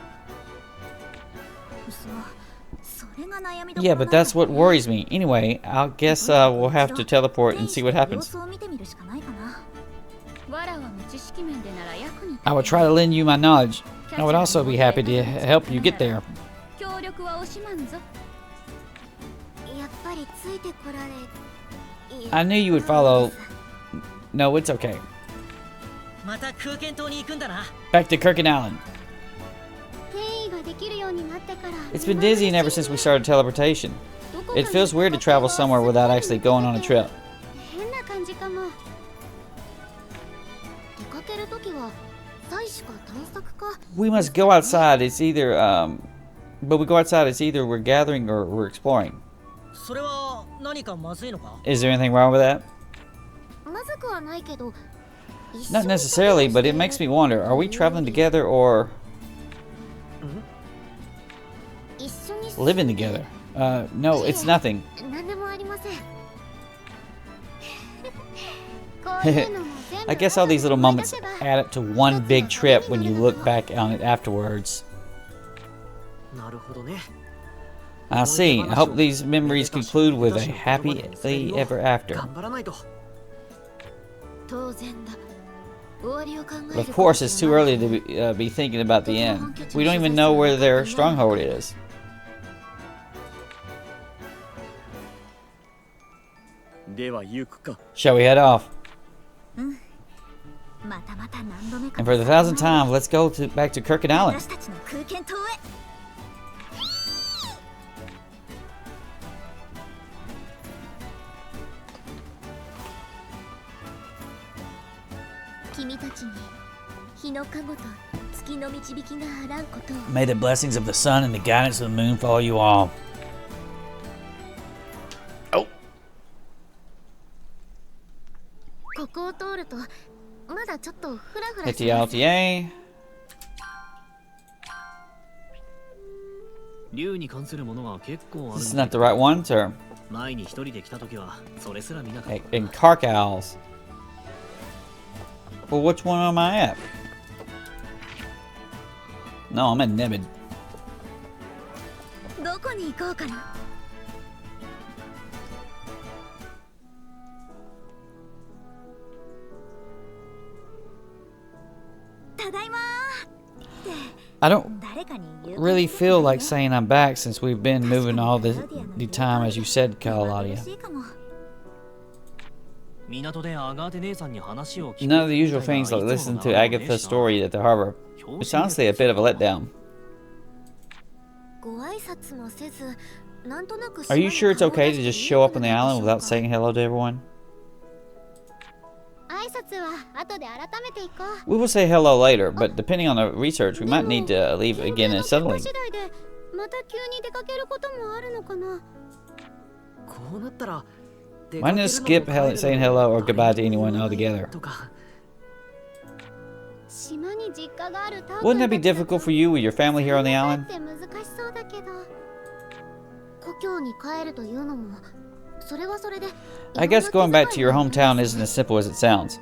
Yeah, but that's what worries me. Anyway, I guess we'll have to teleport and see what happens. I will try to lend you my knowledge. I would also be happy to help you get there. やっぱりついてこられ。 I knew you would follow. No, it's okay. また空間島に行くんだな。 Back to Kirkin Island. 転移ができるようになってから。 It's been dizzying ever since we started teleportation. It feels weird to travel somewhere without actually going on a trip. 変な感じかも。出かけるときは祭祀か探索か。 We must go outside. It's either but we go outside. It's either we're gathering or we're exploring. それは何かまずいのか？ Is there anything wrong with that? まずくはないけど。 Not necessarily, but it makes me wonder. Are we traveling together or living together? No, it's nothing. 何でもありません。こういうのも全 I guess all these little moments add up to one big trip when you look back on it afterwards. なるほどね。 I see. I hope these memories conclude with a happily ever after. 頑張らないと。 当然だ。終わりを考え But る of course, it's too early to be thinking about the end. We don't even know where their stronghold is. では行くか。 Shall we head off? またまた何度目か And for the 1000th time, let's go back to Kirkin Island. 私たちの空間島へ。君たちに日の加護と月の導きがあらんことを。 May the blessings of the sun and the guidance of the moon follow you all. Oh. ここを通るとまだちょっとフラフラ Hit し the ます。 LTA. 竜に関するものが結構ある This ん is だ not the right one, sir. 前に一人で来た時はそれすら見なかっ And Kark Owls. Well, which one am I at? No, I'm at Nebid. どこに行こうかな。ただいま。 I don't 誰かに言う。 really feel like saying I'm back since we've been moving all the time, as you said, Kaladia. 嬉しいかも。 港でアガーテ姉さんに話を聞く None of the usual things like listening to Agatha's story at the harbor. It's honestly a bit of a letdown. ご挨拶もせず、なんとなく。 Are you sure it's okay to just show up on the island without saying hello to everyone? 挨拶は後で改めて行こう。 We will say hello later, but depending on the research, we might need to leave again and suddenly. 次第でまた急に出かけることもあるのかな。こうなったら Why not skip saying hello or goodbye to anyone altogether? とか 島に実家があるター Wouldn't that be difficult for you with your family here on the island? って難しそうだけど、故郷に帰るというのもそれはそれで。 I guess going back to your hometown isn't as simple as it sounds.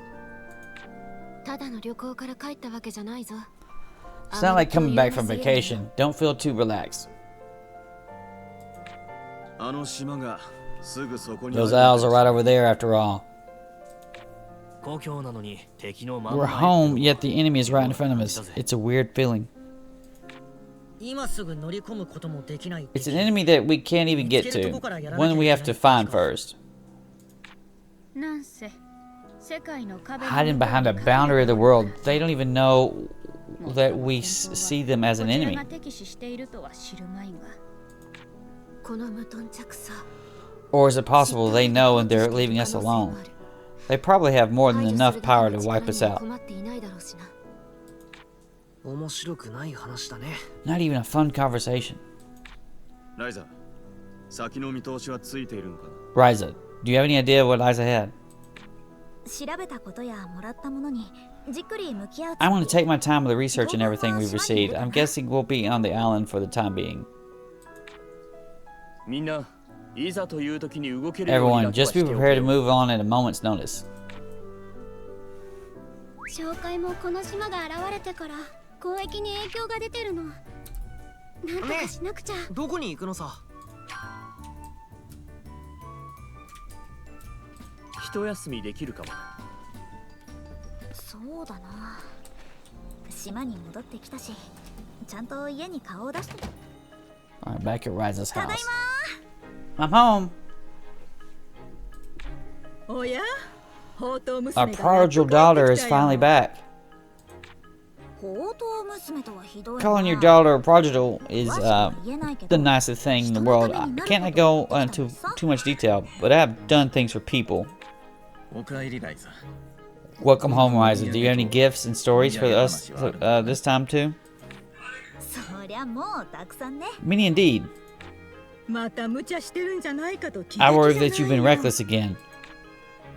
ただの旅行から帰ったわけじゃないぞ。 It's not like coming back from vacation. Don't feel too relaxed. あの島がすぐそこに Those owls are right over there after all. 故郷なのに敵の真ん We're 前 home, yet the enemy is right in front of us. It's a weird feeling. 今すぐ乗り込むこともできない It's an enemy that we can't even get to. One we have to find first. なんせ世界の壁 Hiding behind a boundary of the world. They don't even know that we see them as an こちら enemy. が敵視しているとは知るまいが。この無頓着さ。 Or is it possible they know and they're leaving us alone? They probably have more than enough power to wipe us out. 困っていないだろうしな。面白くない話だね Not even a fun conversation. ライザ、先の見通しはついているのか。 Ryza, do you have any idea what Liza had? 調べたことやもらったものにじっくり向き合う。 I want to take my time with the research and everything we've received. I'm guessing we'll be on the island for the time being. みんないざという時に動けるように Everyone, だけは just し be ておけ prepared to よ move on at a moment's notice. 紹介もこの島が現れてから交易に影響が出てるの。なんとかしなくちゃ。どこに行くのさ一休みできるかも。そうだな。島に戻ってきたし、ちゃんと家に顔を出して。 Alright, back at Ryza's ただい house. ま。 I'm home. おや、宝刀 Our prodigal daughter is finally back. 宝刀娘とはひどいな。 Calling your daughter prodigal is the nicest thing in the world. I can't go into too much detail, but I have done things for people. おかえりライザ。 Welcome home, Ryza. Do you have any gifts and stories for us this time too? そりゃもうたくさんね。 Many indeed. また無茶してるんじゃないかと気 I が worry 気 that じゃ you've ない been の。 reckless again.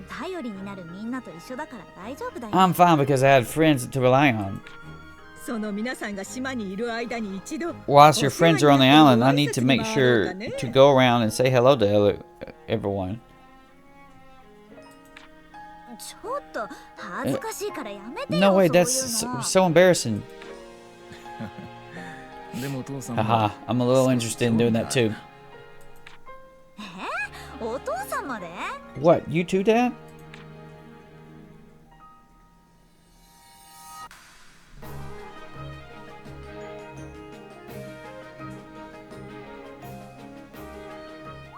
頼りになるみんなと一緒だから大丈夫だよ。 I'm fine because I had friends to rely on. その皆さんが島にいる間に一度 Whilst your friends are on the island, I need to make sure to go around and say hello to everyone. ょっと恥ずかしいからやめてよ。 No way, そういう that's の so embarrassing. でも父さんも Haha, I'm a little interested in doing that too. お父さんまで？ What, you too, Dad?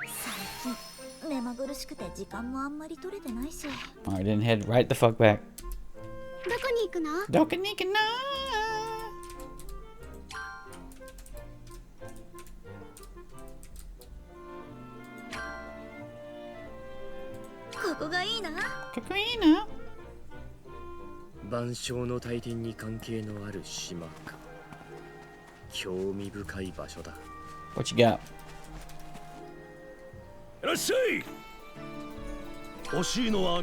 最近目まぐるしくて時間もあんまり取れてないし。 Alright, then head right the fuck back. どこに行くの？ Dokanika. ここがいいな。 Kakarina. 万象の大天に関係のある島か。興味深い場所だ。 What you got? いらっしゃい。欲しいのは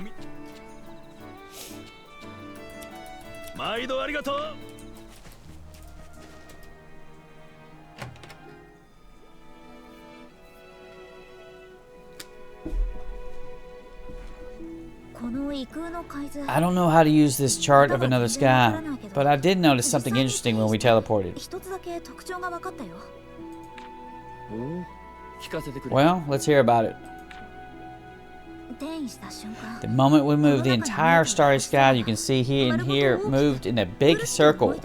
毎度ありがとう。この異空の海図。 I don't know how to use this chart of another sky, but I did notice something interesting when we teleported. 一つだけ特徴が分かったよ。おお、聞かせてくれ。 Well, let's hear about it. 転移した瞬間。 The moment we moved, the entire starry sky you can see here and here moved in a big circle.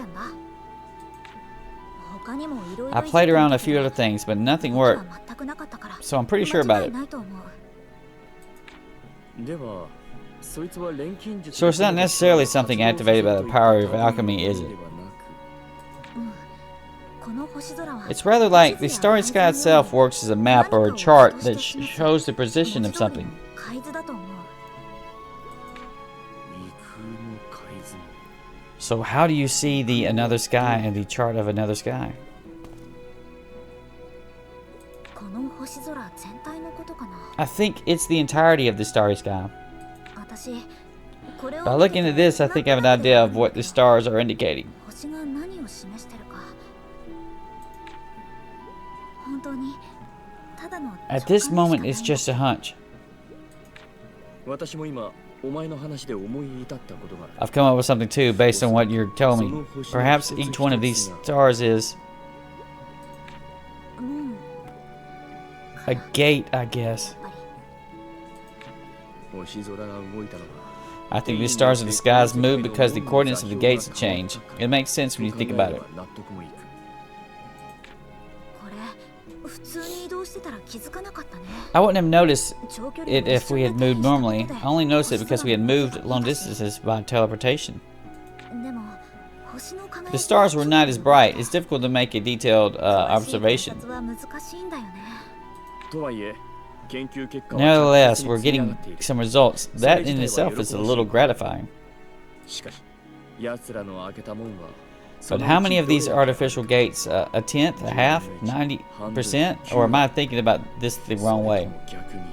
I played around a few other things, but nothing worked, so I'm pretty sure about it. では、そいつは錬金術。 So it's not necessarily something activated by the power of alchemy, is it? It's rather like the starry sky itself works as a map or a chart that shows the position of something. 海図だと思う。 異空の海図。 So how do you see the another sky and the chart of another sky? この星空全体のことかな。 I think it's the entirety of the starry sky. 私、これを By looking at this, I think I have an idea of what the stars are indicating. 星が何を示してるか。本当にただの At this moment, it's just a hunch. 私も今、お前の話で思い至ったことがある。 I've come up with something too, based on what you're telling me. Perhaps each one of these stars is うん。 a gate, I guess. 星空が動いたのは。 I think these stars of the skies move because the coordinates of the gates have changed. It makes sense when you think about it. 納得もいく。これ普通に移動してたら気づかなかったね。 I wouldn't have noticed 長距離 it if we had moved normally. I only noticed it because we had moved long distances by teleportation. でも星の輝き The stars were not as bright. It's difficult to make a detailed observation. 観察は難しいんだよね。とはいえ、研究結果は Nevertheless, we're getting some results. That in itself is a little gratifying. しかし、奴らの開けた門は。 But how many of these artificial gates? A tenth? A half? 90%? Or am I thinking about this the wrong way? 逆に。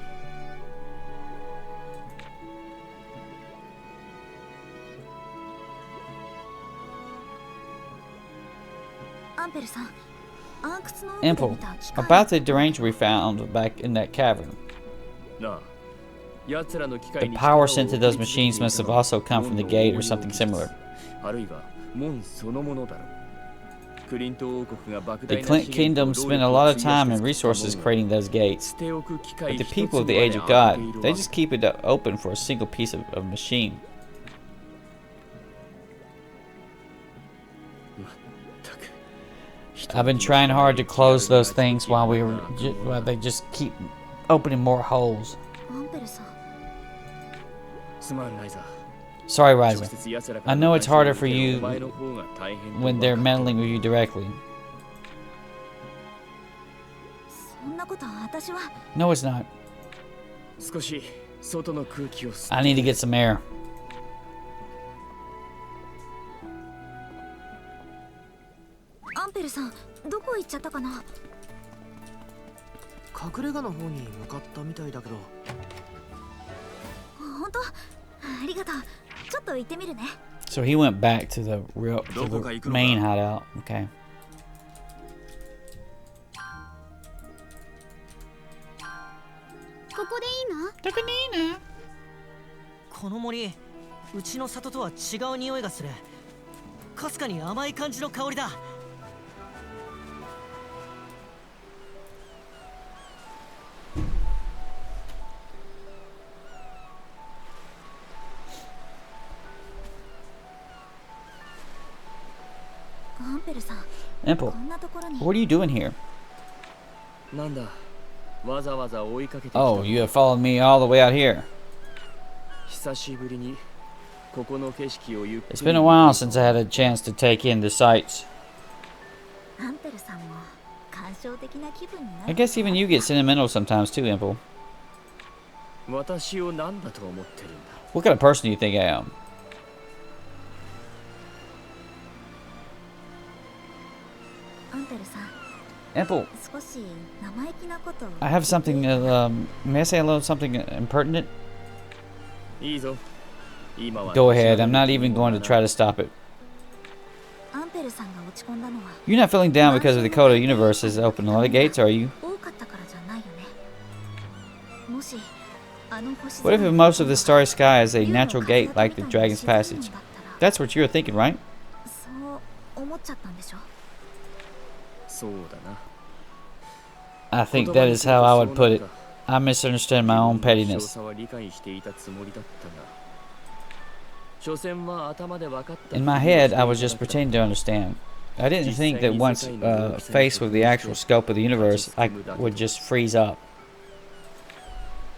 アンペルさん、暗窟の奥で Impel, 見た機械 about the deranged we found back in that cavern. なあ、奴らの機 The 械に power 力 sent を to 送 those り続けて machines いた must have のは also come from the gate or something similar. あるいは門そのものだろう。クリント王国が莫 The 大な Clint 資 Kingdom 源 spent と労 a 力 lot を of 費や time して and 作った resources 門は creating those gates. 捨て置く機械 But the 一つ people of the まで Age of 開け God, ている they わ just keep it open for a single piece of machine. まったく。 I've been trying hard to close those things while they just keep opening more holes. アンペルさん、すまんライザー。 Sorry, 直 Ryza. 接奴らか I ら know の it's harder 干渉 for を受ける you お前の方が大変と when they're 分かる meddling with you directly. そんなこと私は。 No, it's not. 少し外の空気を吸って I need to get some air. アンペルさん、どこ行っちゃったかな。隠れ家の方に向かったみたいだけど。本当？ありがとう。ちょっと行ってみるね。 So he went back to the main hideout. Okay. ここでいいの？この森、うちの里とは違う匂いがする。かすかに甘い感じの香りだ。アンペルさん、 Imple, こんなところに。 what are you doing here? なんだ、わざわざ追いかけてきた。 Oh, you have followed me all the way out here. 久しぶりにここの景色をゆっくり。 It's been a while since I had a chance to take in the sights. アンペルさんも感傷的な気分になる。 I guess even you get sentimental sometimes too, Imple. 私を何だと思ってるんだ。 What kind of person do you think I am? アンペルさん、 Imple, 少し生意気なことを。 I have something, may I say a little something impertinent? いいぞ。今は Go ahead, I'm not even going to try to stop it. アンペルさんが落ち込んだのは You're not feeling down because of the Kodo universe has opened a lot of gates, are you? 多かったからじゃないよね。もしあの星 What if most of the starry sky is a natural gate like the Dragon's Passage? That's what you're thinking, right? そう思っちゃったんでしょ。そうだな。 I think that is how I would put it. I misunderstand my own pettiness. 少佐は理解していたつもりだったが、所詮は頭で分かった。 In my head, I was just pretending to understand. I didn't think that once faced with the actual scope of the universe, I would just freeze up.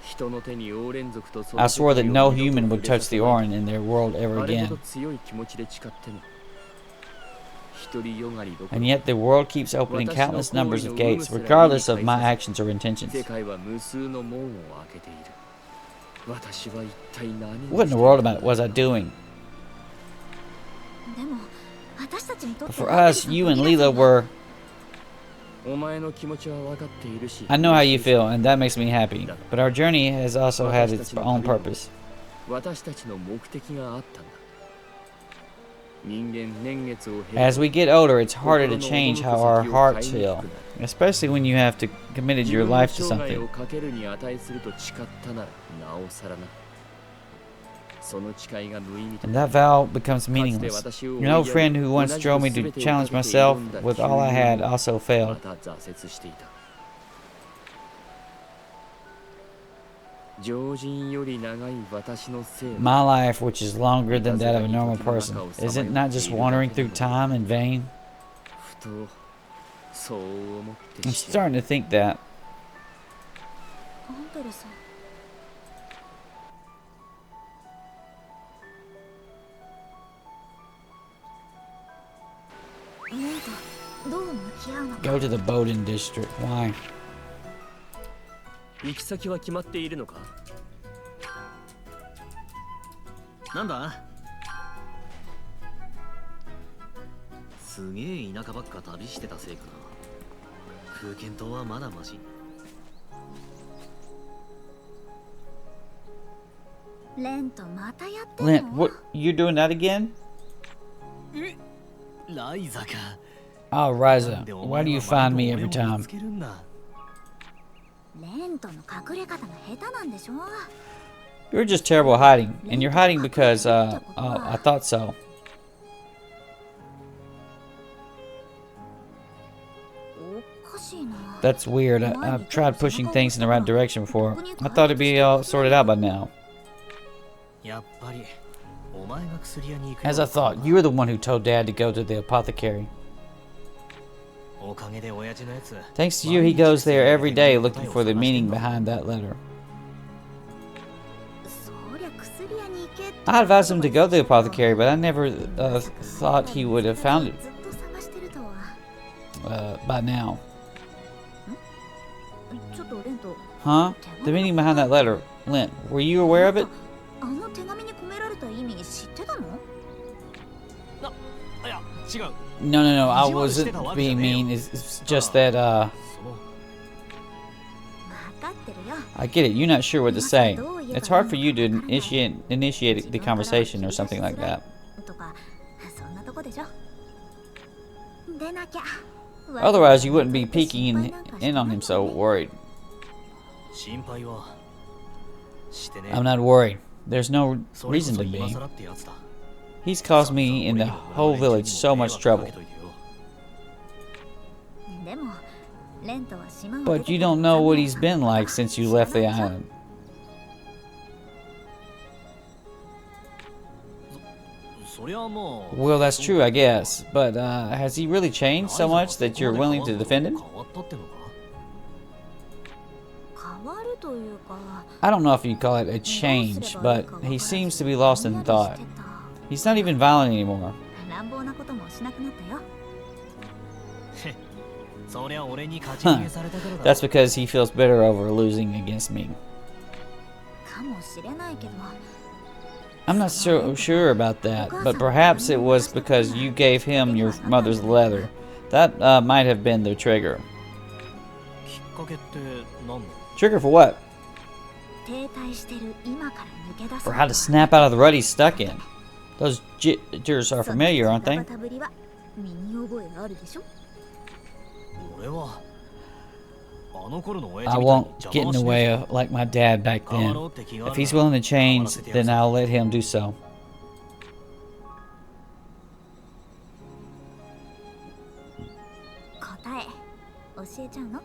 人の手にオーレン族とその I swore that no human would touch the Orin in their world ever あれほ again. ど強い気持ちで誓っても、独りよがりどころ And yet the world keeps opening countless numbers of gates, regardless of my actions or intentions. 世界は無数の門を開けている。私は一体何を What in the world was I doing? でも私たちにとって For us, you and Leela were... お前の気持ちは分かっているし、 I know how you feel, and that makes me happy. But our journey has also had its own purpose. 私たちの目的があったんだ。人間年月を経て As we get older, it's harder to change how our hearts feel, especially when you have committed your life to 自分の生涯 something. をかけるに値すると誓ったならなおさらな。その誓いが無意味と And that vow becomes meaningless. Your old friend who once drove me to challenge myself with all I had also ま failed. た挫折していた。常人より長い私の生 My life, which is longer than that of a normal person, is it not just wandering through time in vain? ふとそう思って I'm しまう。 starting to think that. アンペルさん、レイとどう向き合うのか。 Go to the Bowden district. Why? 行き先は決まっているのか。なんだ。すげえ田舎ばっか旅してたせいかな。空間島はまだマシ。レンとまたやってる Lent, の what? You doing that again? ライザか。 Oh, Ryza, why do you find me every time? レンとの隠れ方が下手なんでしょ。 You're just terrible at hiding, and you're hiding because, I thought so. おかしいな。 That's weird. I've tried pushing things in the right direction before. I thought it'd be all sorted out by now. やっぱりお前が薬屋に行く。 As I thought, you were the one who told Dad to go to the apothecary. おかげで親父のやつ。 Thanks to you, he goes there every day looking for the meaning behind that letter. そりゃ薬屋に行けって I advised him to go to the apothecary, but I never thought he would have found it ずっと探してるとは。 by now. ちょっとレンと Huh? The meaning behind that letter. Lent, were you aware of it? あの手紙に込められた意味知ってたの？いや違う。 No, I wasn't being mean. It's just that, 分かってるよ。 I get it. You're not sure what to say. It's hard for you to initiate the conversation or something like that. とかそんなとこでしょ。でなきゃ。 Otherwise, you wouldn't be peeking in on him so worried. 心配はしてね。 I'm not worried. There's no それこ reason そ to 今 be. 更ってやつだ He's caused me and the whole village so much trouble. でもレントは島を But you don't know what he's been like since you left the island. そりゃもう Well, that's true, I guess. But has he really changed so much that you're willing to defend him? 変わったってのか 変わるというか I don't know if you call it a change, but he seems to be lost in thought. He's not even violent anymore. 乱暴なこともしなくなったよ そりゃ俺に勝ち逃げされたからだ That's because he feels bitter over losing against me. かもしれないけど I'm not sure about that, but perhaps it was because you gave him your mother's leather. That might have been the trigger. きっかけって何 Trigger for what? 停滞してる今から抜け出す For how to snap out of the rut he's stuck in. Those jitters are familiar, aren't they? バタぶりは身に覚えあるでしょ 俺はあの頃の親 I 父みたいに won't 邪 get 魔 in は the しね way of like my dad back え変わ then. ろうって気があ If る he's な willing to ら change, 変わらせてや then つ I'll let him do so. 答え教えちゃうの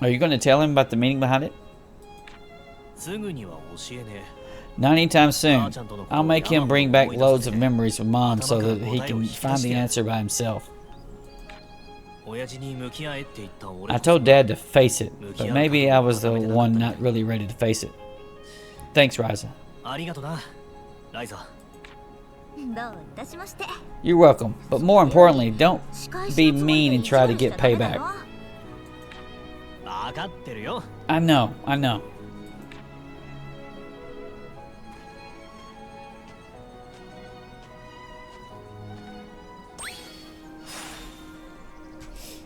Are you going to tell him about the meaning behind it? すぐには教えね Not anytime soon. I'll make him bring back loads of memories of Mom so that he can find the answer by himself. え親父に向き合えって言った俺 I told Dad to face it, but maybe I was the one not really ready to face it. Thanks, Ryza. ありがとなライザどういたしまして You're welcome, but more importantly, don't be mean and try to get payback. 分かってるよ I know, I know.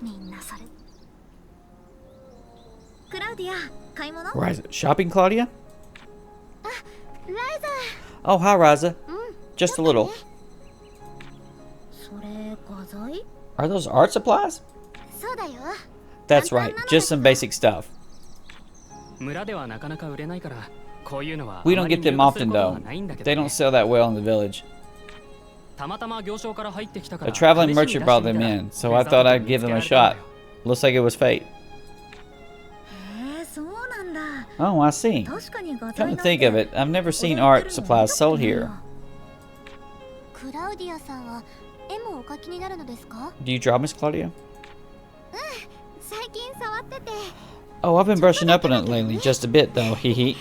みんなそれクラウディア買い物 Ryza, shopping, Claudia? ライザ Oh, hi, Ryza. Just a little. それ画材 Are those art supplies? そうだよ That's right, just some basic stuff. 村ではなかなか売れないからこういうのは We don't get them often, though. They don't sell that well in the village. たまたま行商から入ってきたか A ら traveling merchant brought them in, so I thought I'd give them a shot. Looks like it was fate. へえそうなんだ Oh, I see. 確かに画 Come 材 to なんて think of it, I've never seen art supplies sold here. クラウディアさんは絵もお描きになるのですか Do you draw, Miss Claudia? 最近触ってて Oh, I've been brushing up on it lately, just a bit though, hee hee.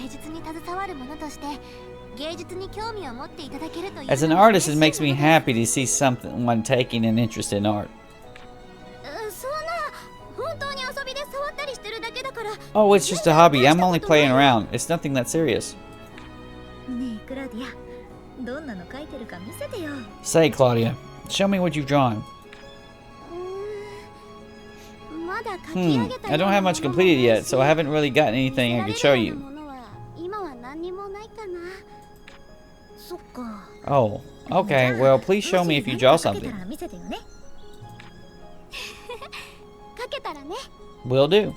芸術に携わる者として芸術に興味を持っていただけるという As an artist, it makes me happy to see someone taking an interest in art. そんな本当に遊びで触ったりしてるだけだから Oh, it's just a hobby, I'm only playing around. It's nothing that serious. ねえクラウディアどんなの描いてるか見せてよ Say, Claudia, show me what you've drawn. まだ描き上げた I don't have much completed yet, so I haven't really gotten anything I could show you. 今は何にもないかなそっか Oh, okay, well, please show me if you draw something. 見せてよね描けたらね Will do.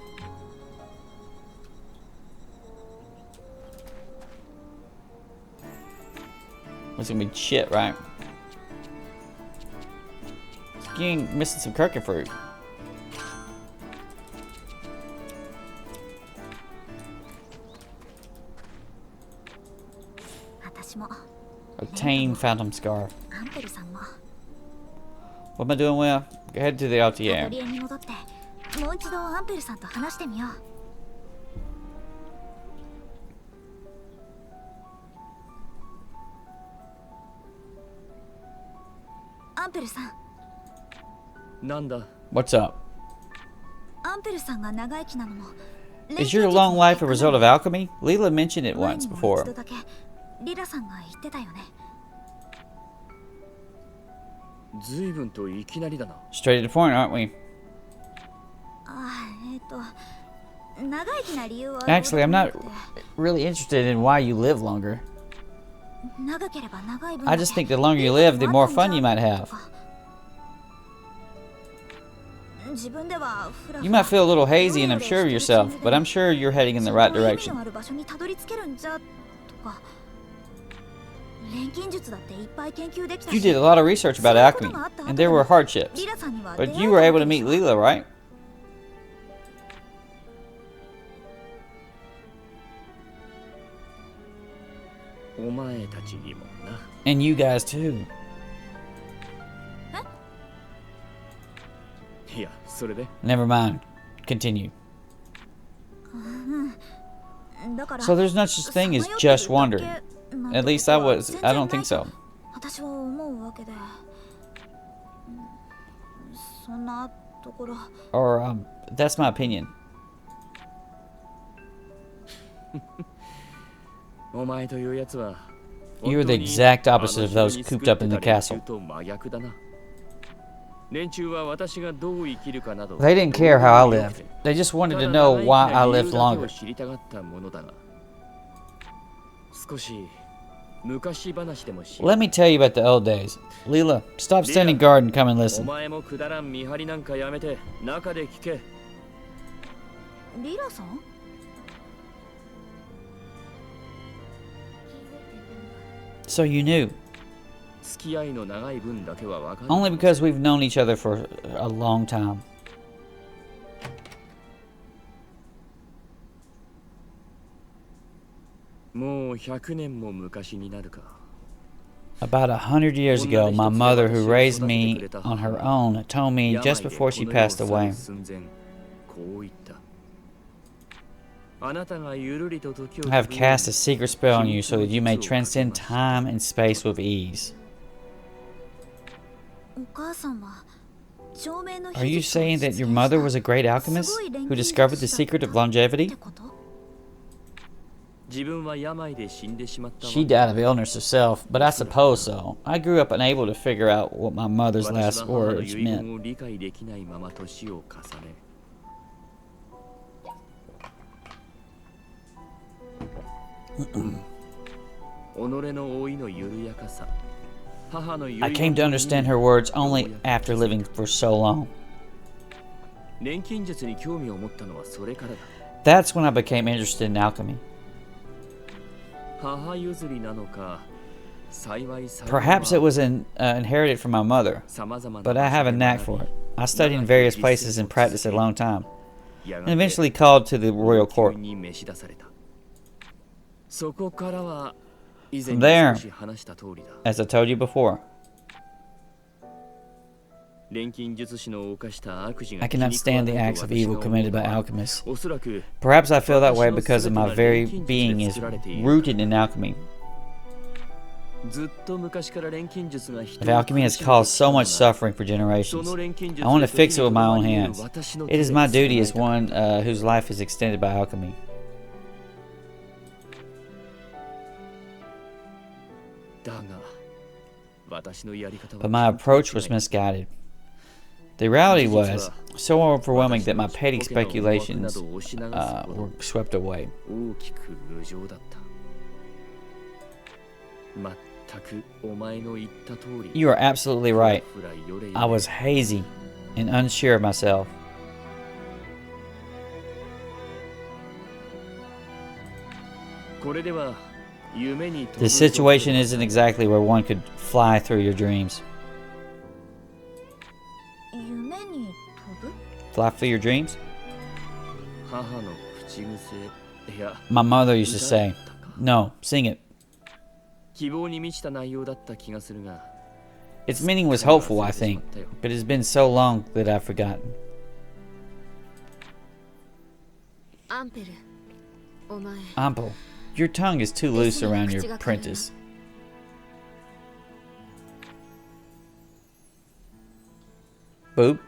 It's gonna be shit, right? You ain't missing some kirkin fruit. Obtain Phantom Scar. アンペルさんも What am I doing well? Go ahead to the アトリ LTA. エに戻ってもう一度アンペルさんと話してみようアンペルさんなんだ What's up? アンペルさんが長生きなのも Is your long life a result of alchemy? Leela mentioned it 前 once にも before. 一度だけリラさんが言ってたよね随分といきなりだな Straight to the point, aren't we? あ長生きな理由は Actually, I'm not really interested in why you live longer. 長ければ長い分 I just think the longer you live, the more fun you might have. You might feel a little hazy and unsure of yourself, but I'm sure you're heading in the right direction. You did a lot of research about alchemy, and there were hardships. But you were able to meet Leela, right? And you guys too. Never mind. Continue. So there's no such thing as just wandering. At least I don't think so. Or, that's my opinion. You are the exact opposite of those cooped up in the castle. They didn't care how I lived. They just wanted to know why I lived longer. Let me tell you about the old days. Leela, stop standing guard and come and listen. So you knew. Only because we've known each other for a long time. About 100 years ago, my mother, who raised me on her own, told me just before she passed away, I have cast a secret spell on you so that you may transcend time and space with ease. Are you saying that your mother was a great alchemist who discovered the secret of longevity? She died of illness herself, but I suppose so. I grew up unable to figure out what my mother's last words meant. I came to understand her words only after living for so long. That's when I became interested in alchemy. Perhaps it was inherited from my mother, but I have a knack for it. I studied in various places and practiced a long time, and eventually called to the royal court. From there, as I told you before, I cannot stand the acts of evil committed by alchemists. Perhaps I feel that way because of my very being is rooted in alchemy. If alchemy has caused so much suffering for generations, I want to fix it with my own hands. It is my duty as one whose life is extended by alchemy. But my approach was misguided. The reality was so overwhelming that my petty speculations were swept away. You are absolutely right. I was hazy and unsure of myself. The situation isn't exactly where one could fly through your dreams. Fly through your dreams? My mother used to say, no, sing it. Its meaning was hopeful, I think, but it's been so long that I've forgotten. Ampel, your tongue is too loose around your apprentice. Boop.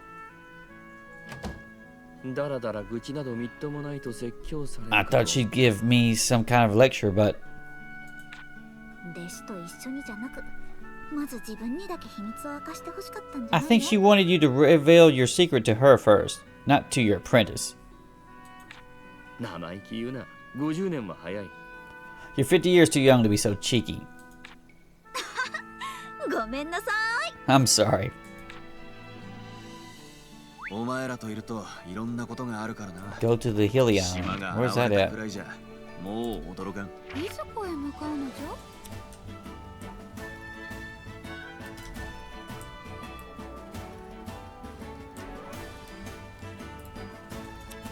I thought she'd give me some kind of lecture, but I think she wanted you to reveal your secret to her first, not to your apprentice. You're 50 years too young to be so cheeky. I'm sorry. お前らといるといろんなことがあるからな。 Go to the Hilly 島 Island. が Where's 現 that れた at? くらいじゃもう驚かん。いずこへ向かうのじゃ。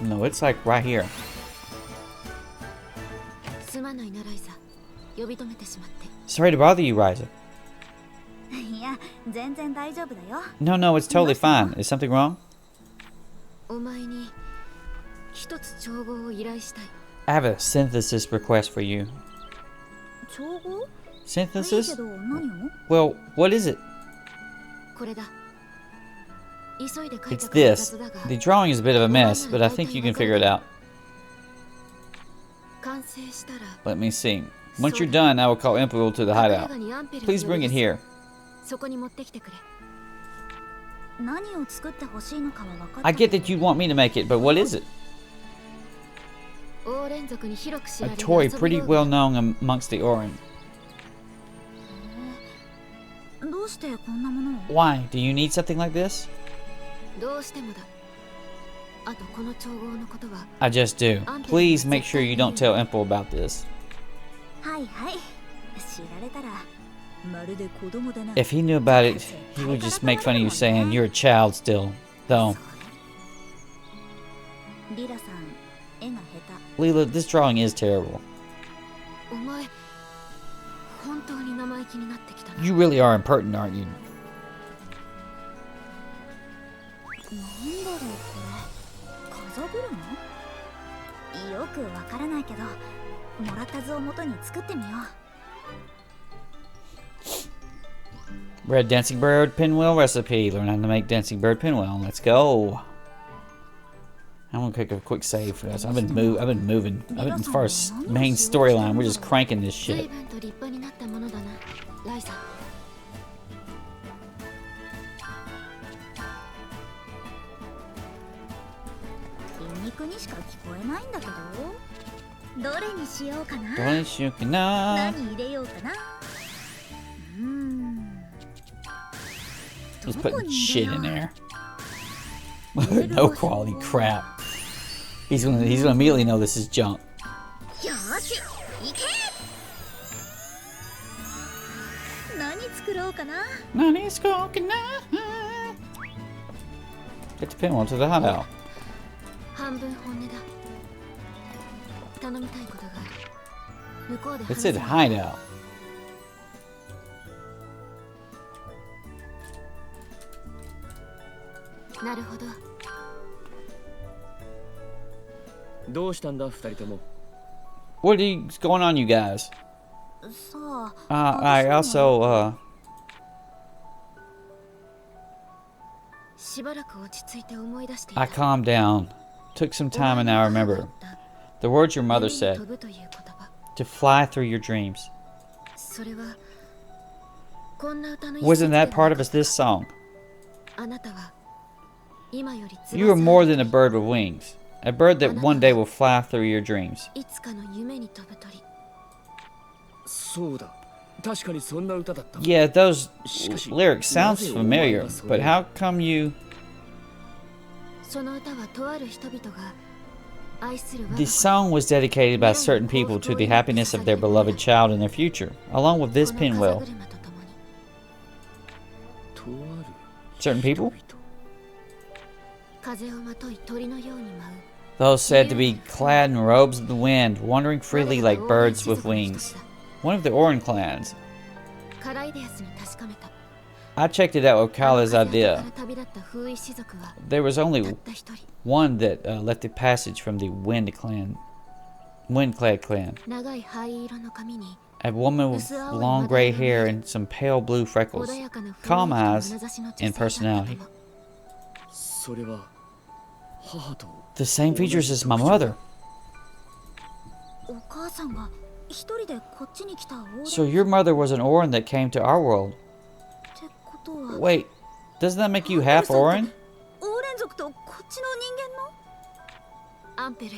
No, it's like right here. すまないなライザ。呼び止めてしまって。 Sorry to bother you, Ryza. いや、全然大丈夫だよ。 No, no, it's totally fine. Is something wrong? お前に一つ調合を依頼したい。 I have a synthesis request for you. 調合？いい Synthesis? けど何を？ Well, what is it? これだ。急いで書い It's たから this. 雑だが。 The drawing is a bit of a mess, but I think you can figure it out. 完成したら。 Let me see. Once you're done, I will call Imperial to the hideout. 映画にアンペルを Please bring it here. そこに持ってきてくれ。何を作ってほしいのかは分かった。 I get that you want me to make it, but what is it? 王連族に広く知 A られる toy 遊び pretty 道具。 well known amongst the Orin. どうしてこんなものを？ Why? Do you need something like this? どうしてもだ。あとこの調合のことは。 I just do. Please make sure you don't tell Impel about this. はいはい。知られたらまるで子供だな。 If he knew about it, he would just make fun of you saying you're a child still. Though, リラさん、絵が下 Leela, this drawing is terrible. 手。お前、本当に生意気になってきたな。 You really are impertinent, aren't you? なんだろうこれ。風車？よくわからないけど、もらった図を元に作ってみよう。 Red dancing bird pinwheel recipe. Learn how to make dancing bird pinwheel. Let's go. I'm gonna take a quick save for this. I've been moving. As far as main storyline, we're just cranking this 随 shit. 分と立派になったものだな、ライザ。筋肉にしか聞こえないんだけど。どれにしようかな。 Don't you know? 何入れようかな。Just putting shit in there. No quality crap. He's gonna immediately know this is junk. よし、行け。何作ろうかな。 Nani's cooking now. Get the pinwheel to the hideout. 半分本音だ。頼みたいことがある。向こうで It 話す said hideout. なるほど。どうしたんだ二人とも。 What is going on, you guys? さあ。I also しばらく落ち着いて思い出してい I た。 calmed down. Took some time and now I remember. The words your mother said. 飛ぶという言葉。 To fly through your dreams. それはこんな歌の一節 Wasn't で that な part く of this song? あなたは今より翼 You are more than a bird with wings. A bird that one day will fly through your dreams. いつかの夢に飛ぶ鳥。そうだ。確かにそんな歌だった。 Yeah, those しかし、 lyrics sounds なぜお前が familiar, それを？ but how come you... その歌はとある人々が愛する我が The 子 song was dedicated by certain people to the happiness of their beloved child in their future, along with this この風 pinwheel. 車と共に。とある Certain people? 風をまとい鳥のように舞う。 Those said to be clad in robes of the wind, wandering freely like birds with wings. One of the Orin clans. カライデアスに確かめた。 I checked it out with Kala's あの風 idea. から旅立った風衣士族は There was た only った一人。 one that left the passage from the Windclad clan. 長い灰色の髪に A woman with long gray hair and some pale blue freckles, 穏やかな雰囲気と calm 眼 eyes, 差しの女 and 性だったか personality. も。それは母と The same features as my mother. お母さんが一人でこっちに来たオーレン So your mother was an Orin that came to our world. ってことは Wait, doesn't that make you half Orin? オーレン族とこっちの人間のアンペル。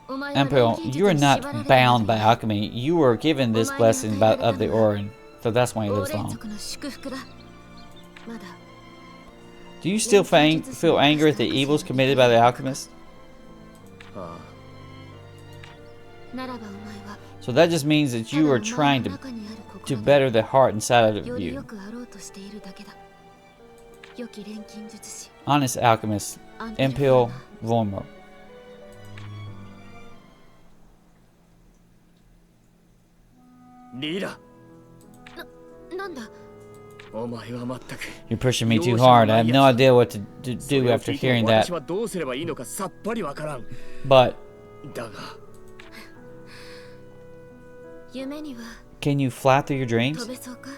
お前は Impel, 錬金術 you are に not 縛られる bound ま by で alchemy. You were given this blessing of the Orin, so that's why he オー lives レン long. 族の祝福だ。まだ Do you still feel anger at the evils committed by the alchemist? あ So that just means that you are trying to better the heart inside of you. Honest alchemist, Impel Vormer. リーラ、なんだ。お前はまったく You're pushing me too hard. I have no idea what to do after hearing that. 私はどうすればいいのかさっぱりわからん。 But だが 夢には can you fly through your dreams? 飛べそうか。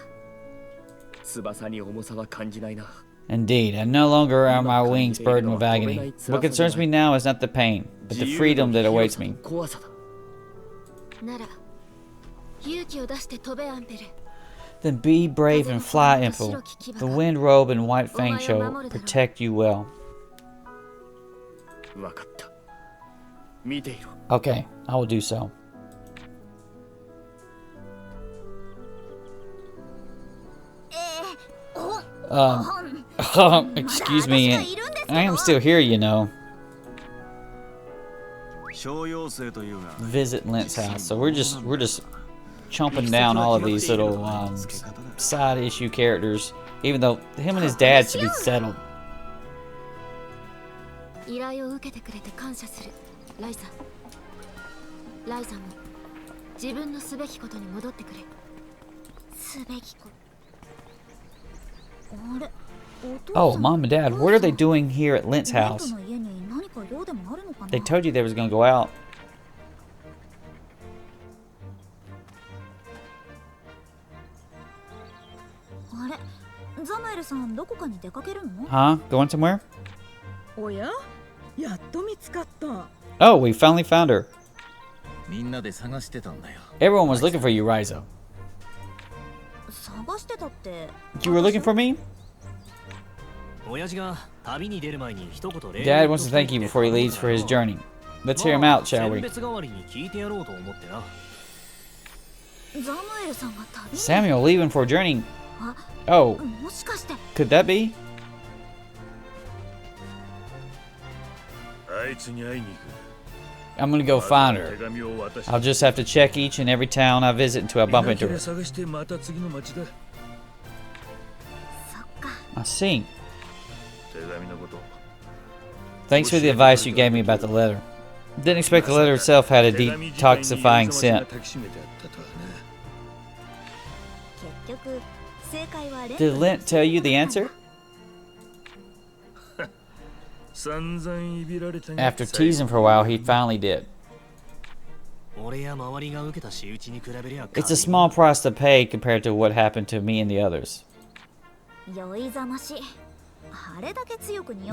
翼に重さは感じないな。 Indeed, I no longer are my wings burdened with agony. What concerns me now is not the pain, but the freedom that awaits me. 怖さだ。なら勇気を出して飛べアンペル。 Then be brave and fly, Impel. The wind robe and white fang shall protect you well. わかった。見ていろ。 Okay, I will do so. Excuse me, I am still here, you know. 小妖精というが Visit Lent's house. So we're just chomping down all of these little side issue characters, even though him and his dad should be settled. 依頼を受けてくれて感謝する、ライザ。ライザも自分のすべきことに戻ってくれ。すべきこと。あれ、 Oh, Mom and Dad, what are they doing here at Lent's house? They told you they was gonna go out. Huh? Going somewhere? Oh, we finally found her. みんなで探してたんだよ。 Everyone was looking for you, Ryza. You were looking for me? 親父が旅に出る前に一言礼を Dad wants to thank you before he leaves for his journey. Let's hear him out, shall we? 選別代わりに聞いてやろうと思ってな。 Samuel leaving for a journey. Oh, could that be? あいつに会いに行く。 I'm gonna go find 手 her. 紙を渡し I'll just have to check each and every town I visit until I bump な into けれ her. 探してまた次の町だ。 I see. 手紙のこと。 Thanks for the advice you gave me about the letter. Didn't expect the letter itself had a detoxifying scent. Did Lent tell you the answer? After teasing for a while, he finally did. 俺や周りが受けた仕打ちに比べりゃ It's a small price to pay compared to what happened to me and the others. You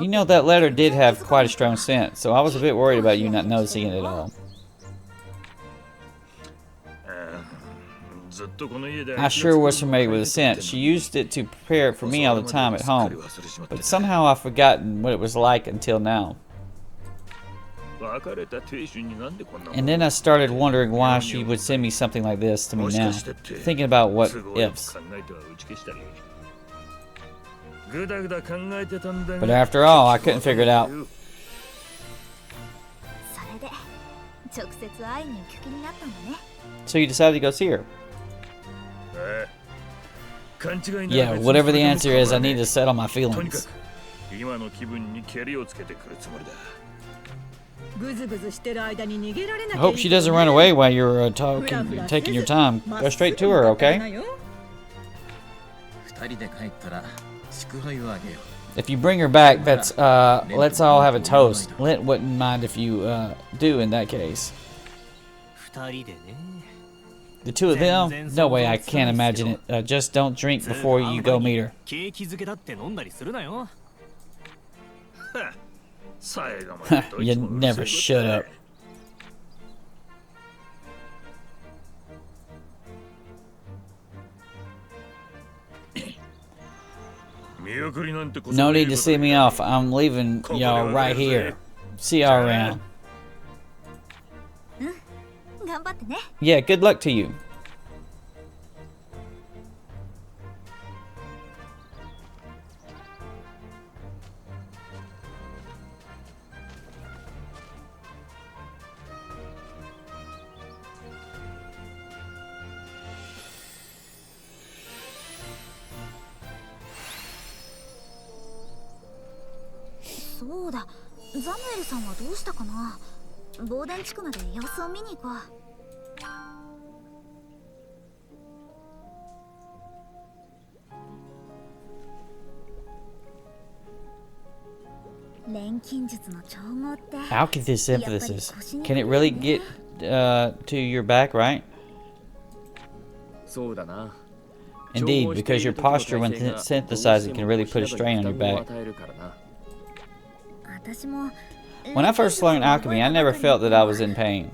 know, that letter did have quite a strong scent, so I was a bit worried about you not noticing it at all. I sure was familiar with the scent. She used it to prepare it for me all the time at home, but somehow I've forgotten what it was like until now. And then I started wondering why she would send me something like this to me now, thinking about what ifs. But after all, I couldn't figure it out. So you decided to go see her? Yeah, whatever the answer is, I need to settle my feelings. I hope she doesn't run away while you're taking your time. Go straight to her, okay? If you bring her back, that's let's all have a toast. Lent wouldn't mind if you do in that case. The two of them? No way, I can't imagine it. Just don't drink before you go meet her. You never shut up. No need to see me off. I'm leaving y'all right here. See y'all around. Yeah, good luck to you. そうだ。ザムエルさんはどうしたかな。防電地区まで様子を見に行こう。錬金術の調合って。Alchemist synthesis. Can it really get to your back, right? そうだな。 Indeed, because your posture when synthesizing can really put a strain on your back. When I first learned alchemy, I never felt that I was in pain.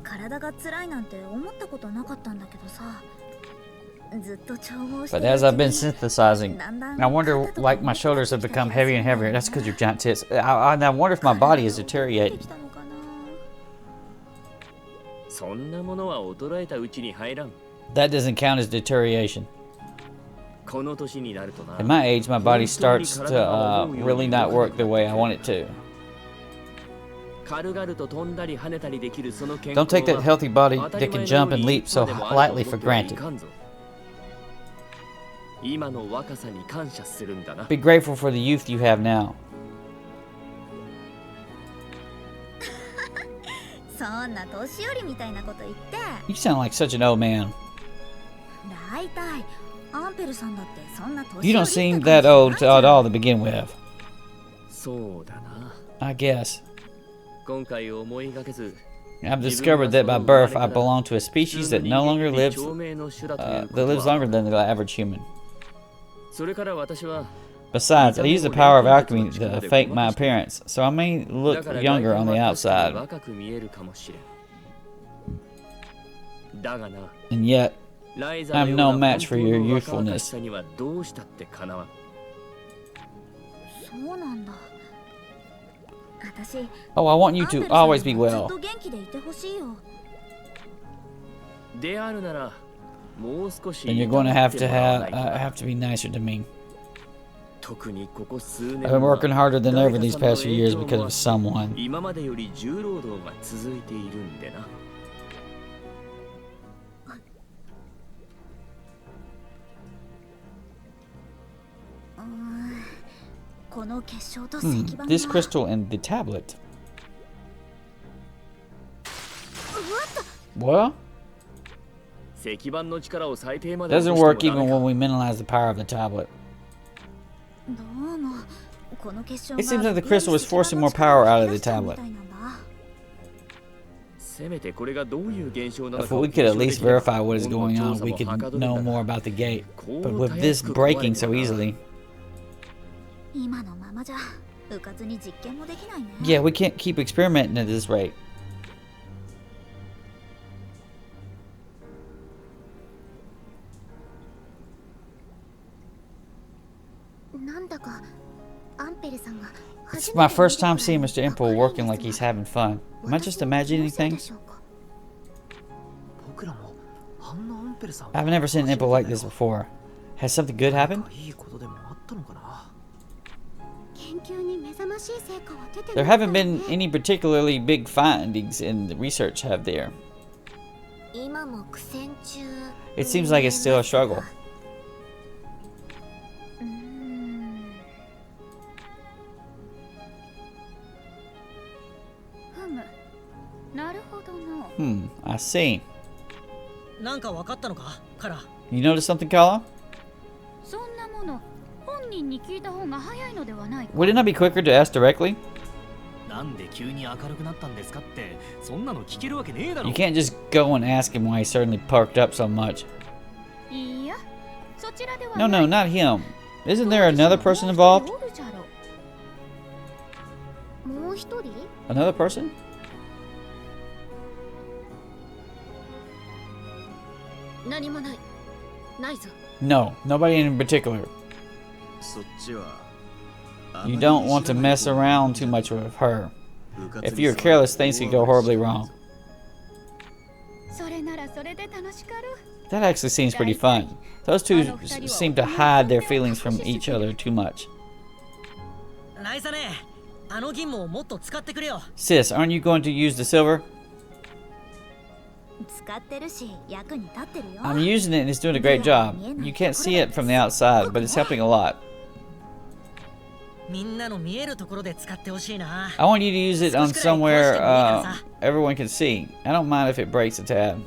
But as I've been synthesizing, I wonder, like, my shoulders have become heavier and heavier. That's because your giant tits. I wonder if my body is deteriorating. That doesn't count as deterioration. At my age, my body starts to really not work the way I want it to. Don't take that healthy body that can jump and leap so lightly for granted. Be grateful for the youth you have now. You sound like such an old man. You don't seem that old at all to begin with. I guess. I've discovered that by birth I belong to a species that no longer lives longer than the average human. Besides, I use the power of alchemy to fake my appearance, so I may look younger on the outside. And yet, I'm no match for your youthfulness. Oh, I want you to always be well. Then you're going to have to be nicer to me. I've been working harder than ever these past few years because of someone. This crystal and the tablet. What? Doesn't work even when we minimize the power of the tablet. It seems like the crystal is forcing more power out of the tablet. If we could at least verify what is going on, we could know more about the gate. But with this breaking so easily... Yeah, we can't keep experimenting at this rate. It's my first time seeing Mr. Impel working like he's having fun. Am I just imagining things? I've never seen Impel like this before. Has something good happened? There haven't been any particularly big findings in the research, have there? It seems like it's still a struggle. I see. You notice something, Kala? Would it not be quicker to ask directly? You can't just go and ask him why he's suddenly perked up so much. No, not him. Isn't there another person involved? Another person? No, nobody in particular. You don't want to mess around too much with her. If you're careless, things could go horribly wrong. That actually seems pretty fun. Those two seem to hide their feelings from each other too much. Sis, aren't you going to use the silver? I'm using it and it's doing a great job. You can't see it from the outside, but it's helping a lot. みんなの見えるところで使ってほしいな。 I want you to use it on somewhere everyone can see. I don't mind if it breaks a tab.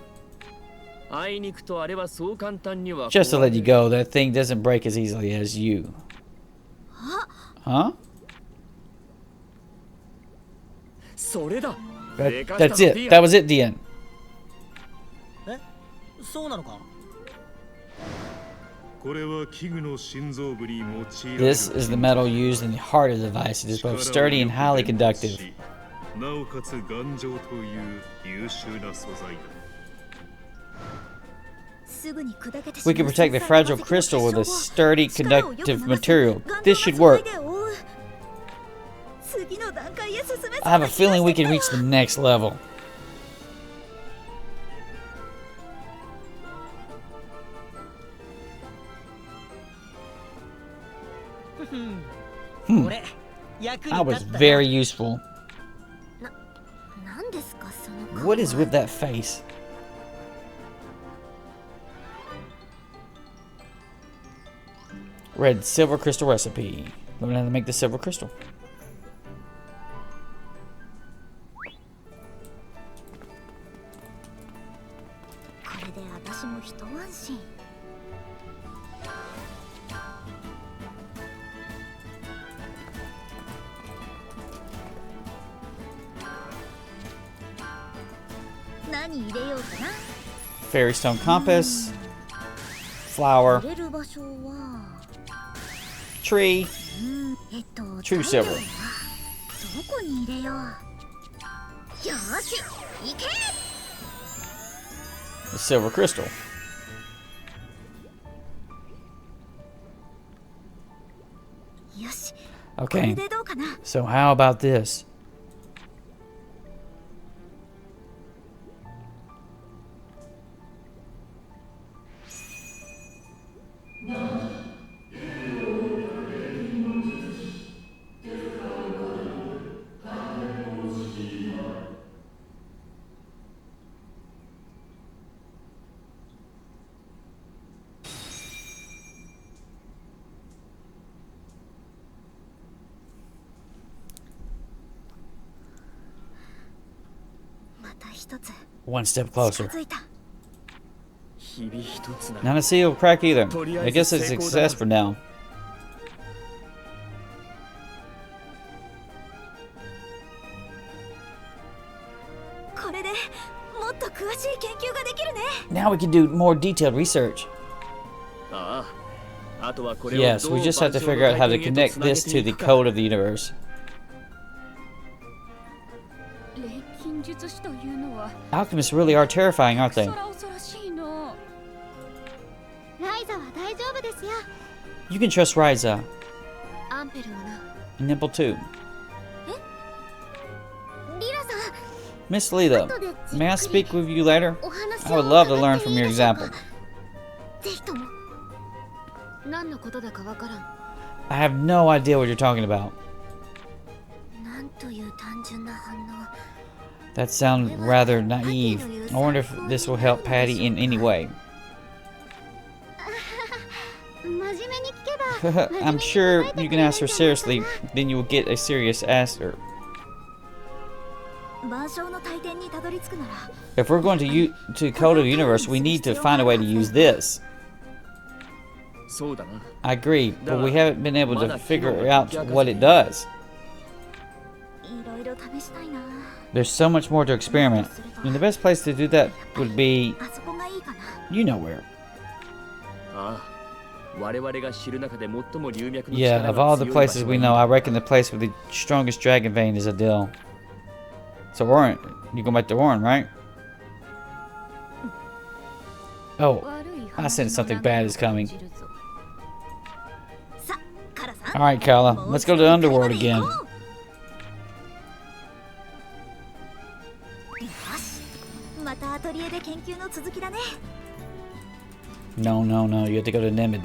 あいにくとあれはそう簡単には Just to let you go, that thing doesn't break as easily as you. Huh? それだ。 That's it. That was it, the end. え、そうなのか。 This is the metal used in the heart of the device. It is both sturdy and highly conductive. We can protect the fragile crystal with a sturdy, conductive material. This should work. I have a feeling we can reach the next level. I was very useful. What is with that face? Red silver crystal recipe. Learn how to make the silver crystal. Fairy stone compass. Flower. Tree. True silver. The silver crystal. Okay, so how about this? One step closer. Not a seal crack either. I guess it's a success for now. Now we can do more detailed research. Yes, we just have to figure out how to connect this to the code of the universe. Alchemists really are terrifying, aren't they? You can trust Ryza. And Nipple too. Miss Lila, may I speak with you later? I would love to learn from your example. I have no idea what you're talking about. That sounds rather naive. I wonder if this will help Patty in any way. I'm sure you can ask her seriously, then you will get a serious answer. If we're going to Code of the Universe, we need to find a way to use this. I agree, but we haven't been able to figure out what it does. There's so much more to experiment, and the best place to do that would be, you know where. Yeah, of all the places we know, I reckon the place with the strongest dragon vein is Adil. So Orin, you go back to Orin, right? Oh, I sense something bad is coming. Alright, Kala, let's go to the Underworld again. No, you have to go to Nemid.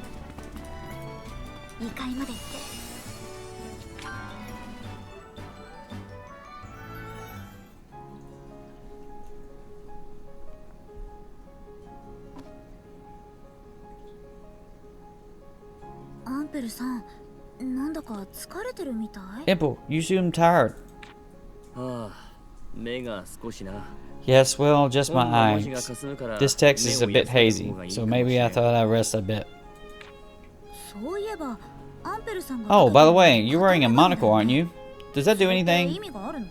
なんだか疲れてるみたい。 Imple, you seem tired. ああ、目が少しな。 Yes, well, just my 本の文字が eyes. かすむから This text is a 目を bit 癒せ hazy, た方がいい so かもし maybe れ I ん thought I'd rest a bit. そういえばアンペルさんが Oh, by the way, you're wearing a monocle, aren't you? Does that do 意 anything? 味があるの？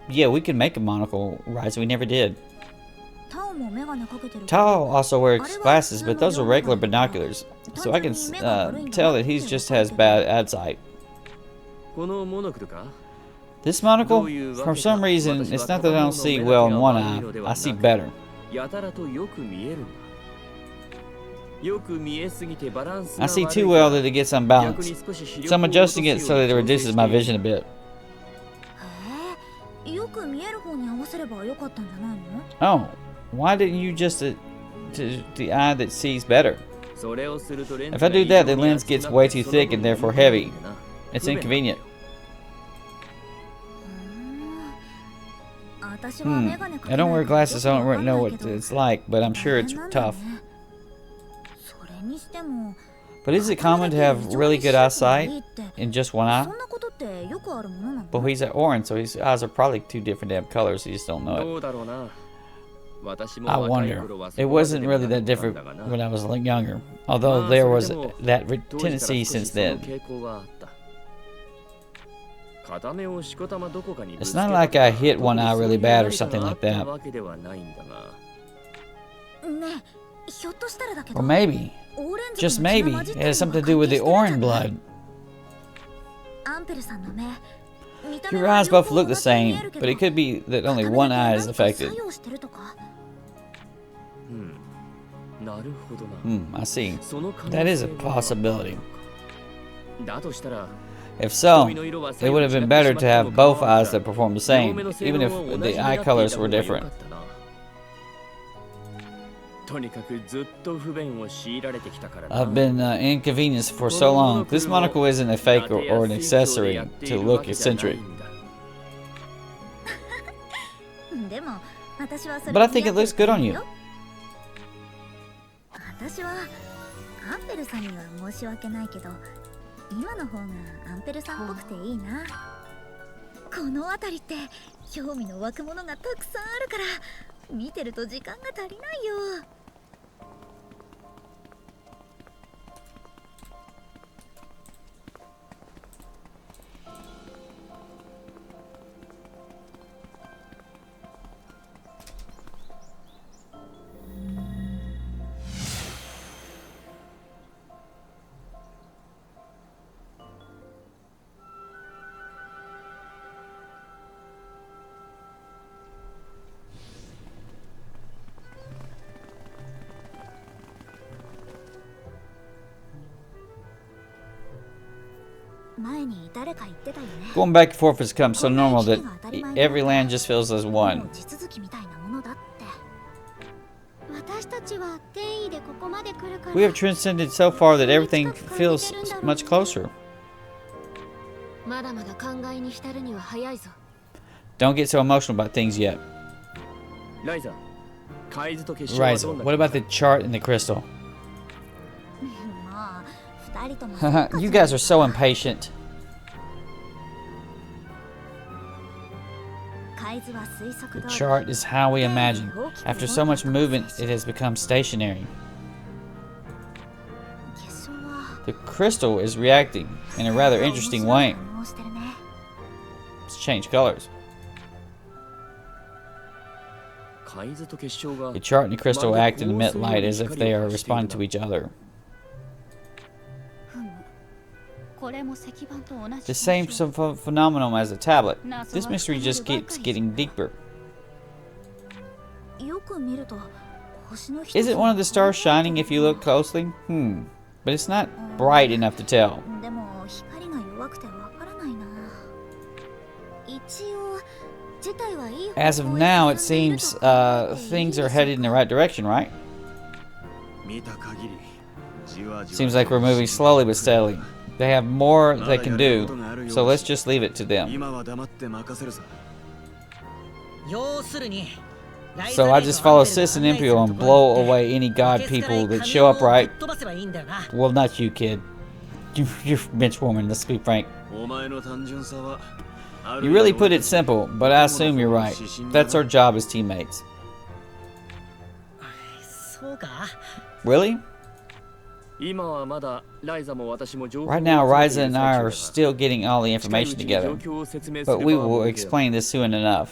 Yeah, we could make a monocle, Ryza. We never did. タオもメガネかけてるけど Tao also wears glasses, but those are regular binoculars, so I can tell that he just has bad eyesight. このモノクルか？ This monocle, for some reason, it's not that I don't see well in one eye, I see better. やたらとよく見えるんだ。よく見えすぎてバランスが I 悪い see から too well that it gets 逆に unbalanced, 少し視 so I'm 力を落とす adjusting it よ so う that it に調整 reduces し my ている vision a bit. へえ、よく見える方に合わせればよかったんじゃないの？ Oh, why didn't you just to the eye that sees better? それをするとレンズ If I do that, the lens gets way too thick and therefore heavy. It's 不便なんだよ。 inconvenient. 私はメガネかけ I ない don't から wear glasses, so I よくわ don't かん know ない what けど it's like, but I'm sure it's 大変なんだよ tough. ね。それにしても But is it common to have really good eyesight in just one eye? そんなことってよくあるものなの？ Well, he's at orange, so his eyes are probably two different damn colors. He just don't know it. どうだろうな。私も I 若い wonder. 頃は It そこまで wasn't でも really な that かった different んだがな。 when I was younger, although まあ there それ was でも that 当時から tendency 少し since その then. 傾向はあった。片目をしこたまどこかにぶ It's つけ not た like I とか hit one eye 特に really そういう bad or 何か something があ like った that. わけではないんだが。ねえ、ひょっとしたらだけど Or maybe, オレンジ just との血 maybe, が混じっ it てる has の something が to do with the 関係してるんじゃ orange ない？ blood. アンペルさんの目、見た目 Your は eyes 両 both 方 look 同 the じに見 same, えるけ but ど it could be that only 片目 one だ eye け is 何か affected. 作用してるとか。なるほどな。 I see. その可能 That is 性 a は possibility. だとしたら If so, it would have been better to have both eyes that perform the same, even if the eye colors were different. とにかくずっと不便を強いられてきたからな。 I've been inconvenienced for so long. This monocle isn't a fake or an accessory to look eccentric. でも私はそれ But I think it looks good on you. 私はアンペルさんには申し訳ないけど、今の方がアンペルさんっぽくていいな。この辺りって興味の湧くものがたくさんあるから見てると時間が足りないよ。前に誰か言ってたよね。 Going back and forth has become so normal that every land just feels as も one. う地続きみたいなものだって。私たちは転移でここまで来るから We have transcended so far that everything feels much closer. まだまだ考えに浸るには早いぞ。 Don't get so emotional about things yet. ライザ、海図と結晶は Ryza, どんな what about the chart and the crystal? まあ二人とも You guys are so impatient. 海図は推測 The 通り chart is how we imagine. After so much movement, it has become stationary. 結晶は The crystal is reacting in a rather interesting way. 反応してるね。 It's changed colors. 海図と結晶が The chart and the crystal act and emit light as if they are responding to each other. これも石板と同じ The same phenomenon as the tablet. This mystery just keeps getting deeper. よく見ると星の一つ Is it one of the stars shining if you look closely? But it's not bright enough to tell. でも光が弱くてわからないな。一応事態はいい方向へ As of now, it 進んでいる seems と考えていい things で are しょう headed in the right direction, right? 見た限りじわじわ Seems like we're moving slowly but steadily. They have more they can do, so let's just leave it to them. 今は黙って任せるさ。要するに So I just follow Sis and Impio and blow away any god people that show up right. Well, not you, kid. You're bench warming, let's be frank. お前の単純さは You really put it simple, but I assume you're right. That's our job as teammates. そうか Really? 今はまだライザも私も情報を Right now, 集めてい Ryza る and I 最 are 中だ still getting all the 近い information うちに together. 状況を説明す But れ we ば will 儲けよ explain this soon enough.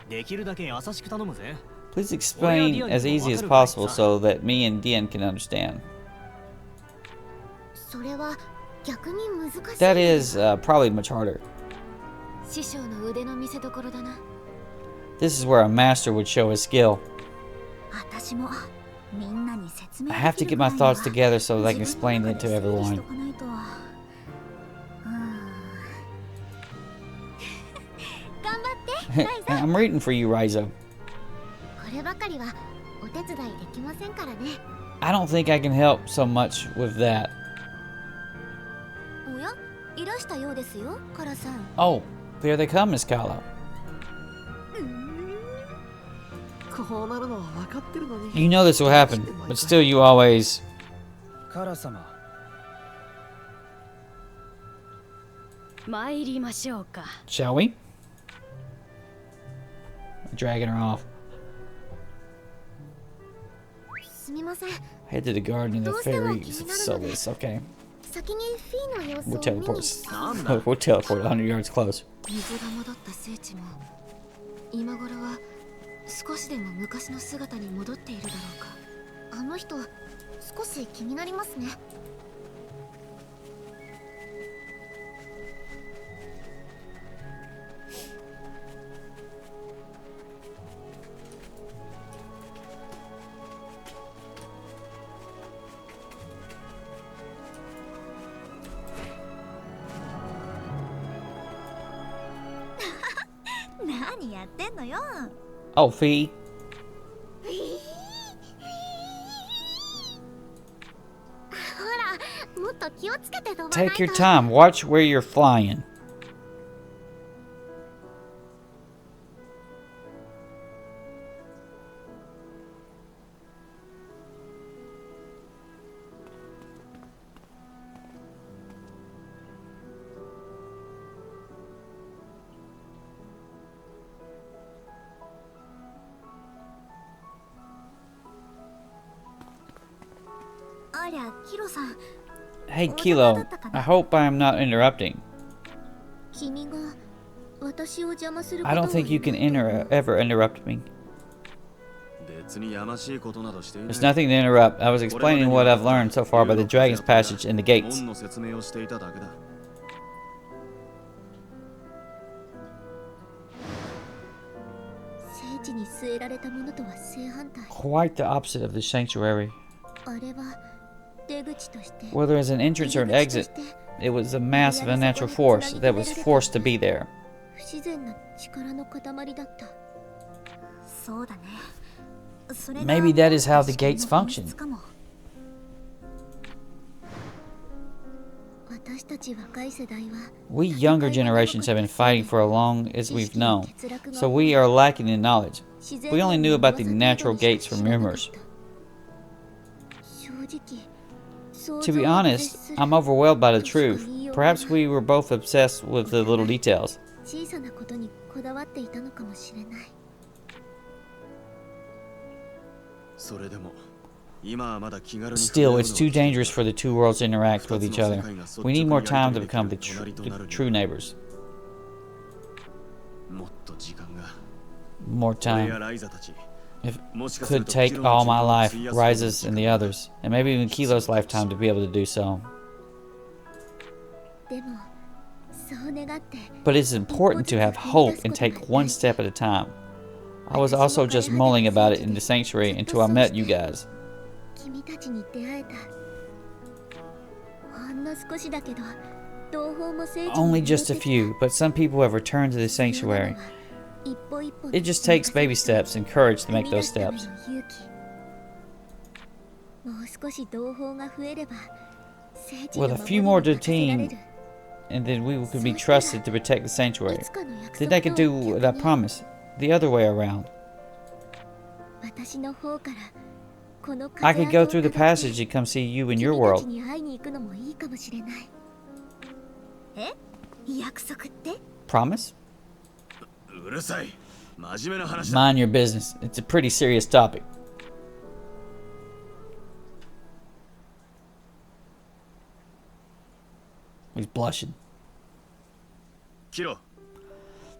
できるだけ優しく頼むぜ Please explain as easy as possible so that me and Dian can understand. それは逆に難しい That is probably much harder. 師匠の腕の見せ所だな This is where a master would show his skill. 私もみんなに説明 I have to get my thoughts together so that I can explain it to everyone. 頑張って I'm rooting for you, Ryza. こればかりはお手伝いできませんからね I don't think I can help so much with that. おやいらしたようですよカラさん Oh, there they come, Miss Kala. こうなるのは分かってるのに You know this will happen, but still you always... カラ様参りましょうか Shall we? Dragging her off. すみません Head to the garden of the fairies of Solace. Okay. 先にフィーの様子 We'll を見に teleport. We'll teleport 100 yards close. 水が戻った聖地も今頃は少しでも昔の姿に戻っているだろうかあの人少し気になりますね何やってんのよ Oh, Fee. ほらもっと気をつけて飛ばないと Take your time. Watch where you're flying. Hey, Kilo. I hope I'm not interrupting. 君が私を邪魔する I don't think you can ever interrupt me. 別にやましいことなどしていない There's nothing to interrupt. I was explaining what I've learned so far by the Dragon's Passage and the gates. 門の説明をしていただけだ 聖地に据えられたものとは正反対 Quite the opposite of the sanctuary. あれは出口として Whether it's an entrance or an exit, it was a massive unnatural force that was forced to be there. 不自然な力の塊だった そうだね Maybe that is how the gates function. 私たち若い世代は We younger generations have been fighting for as long as we've known, so we are lacking in knowledge. We only knew about the natural gates from rumors. To be honest, I'm overwhelmed by the truth. Perhaps we were both obsessed with the little details. 小さなことにこだわっていたのかもしれない それでも今はまだ気軽に Still, it's too dangerous for the two worlds to interact with each other. We need more time to become the true neighbors. もっと時間が More 俺 time. やライザたち If もしかする could と take キロの all 時 my 間を life, 費やすことに Ryza's and the others, and maybe even Kilo's lifetime to be able to do so. でもそう願って But it's important to have hope and take one step at a time. I was also just mulling about it in the sanctuary until I met you guys. 君たちに出会えたほんの少しだけど同胞も聖地に Only just a few, but some people have returned to the sanctuary. 一歩一歩 It just takes baby steps and courage to make those steps. もう少し同胞が増えれば聖地 With の a few 守 more り to に任せられ team, る and then we could be trusted to protect the sanctuary. いつかの約 Then I could 束と do what I 逆に promised, the other way around. 私の方から I could go through the passage and come see you in your world. 君たちに会いに行くのもいいかもしれない。え？約束って？ Promise? うるさい。真面目な話だ。 Mind your business. It's a pretty serious topic. He's blushing. キロ。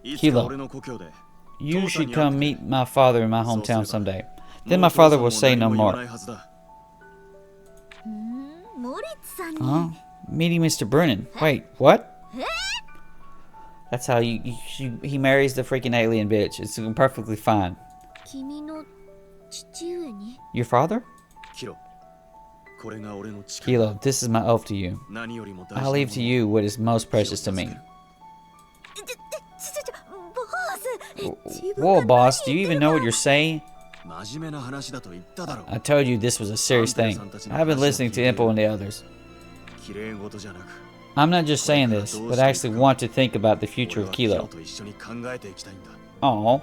いつ Kilo か俺の故郷で You should come meet my father in my hometown someday. Then my father will say no more. モリッツさんに。 Huh? Meeting Mr. Brennan. Wait, what? That's how he marries the freaking alien bitch. It's perfectly fine. 君の父上に？ Your father? キロ。これが俺の誓い。 Kilo, this is my oath to you. 何よりも大事な I もの leave to you what is most precious to me. ボス。 Whoa, boss, do you even know what you're saying? 真面目な話だと言っただろう。 I told you this was a serious thing. I've been listening to Impo and the others. 綺麗事じゃなく。 I'm not just saying this, but I actually want to think about the future of 俺はキロ Kilo. と一緒に考えていきたいんだ。 Oh, わ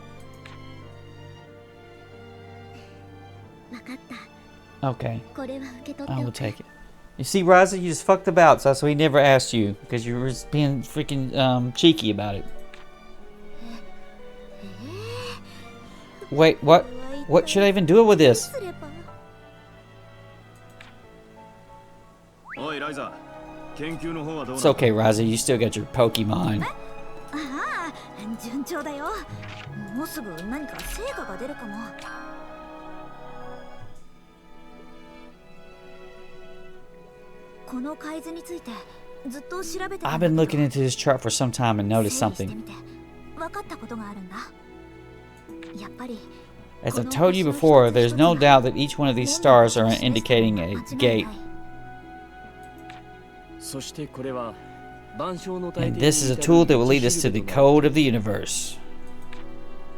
かった。 okay. これは受け取って I お will く。 take it. You see, Ryza, you just fucked about, so he never asked you because you were just being freaking cheeky about it. Wait, what? What should I even do with this? すれば。おいライザー。研究の方はどう It's なの？ okay, Ryza, you still got your Pokemon. ああ、順調だよ。もうすぐ何か成果が出るかも。この海図についてずっと調べてた I've んだけ been ど looking into this chart for some time and noticed 整理して something. みて分かったことがあるんだ。やっぱり As I've told you before, there's no doubt that each one of these stars are indicating a gate. そしてこれは万象の大 And 帝 this is a tool that will lead us to the code of the universe.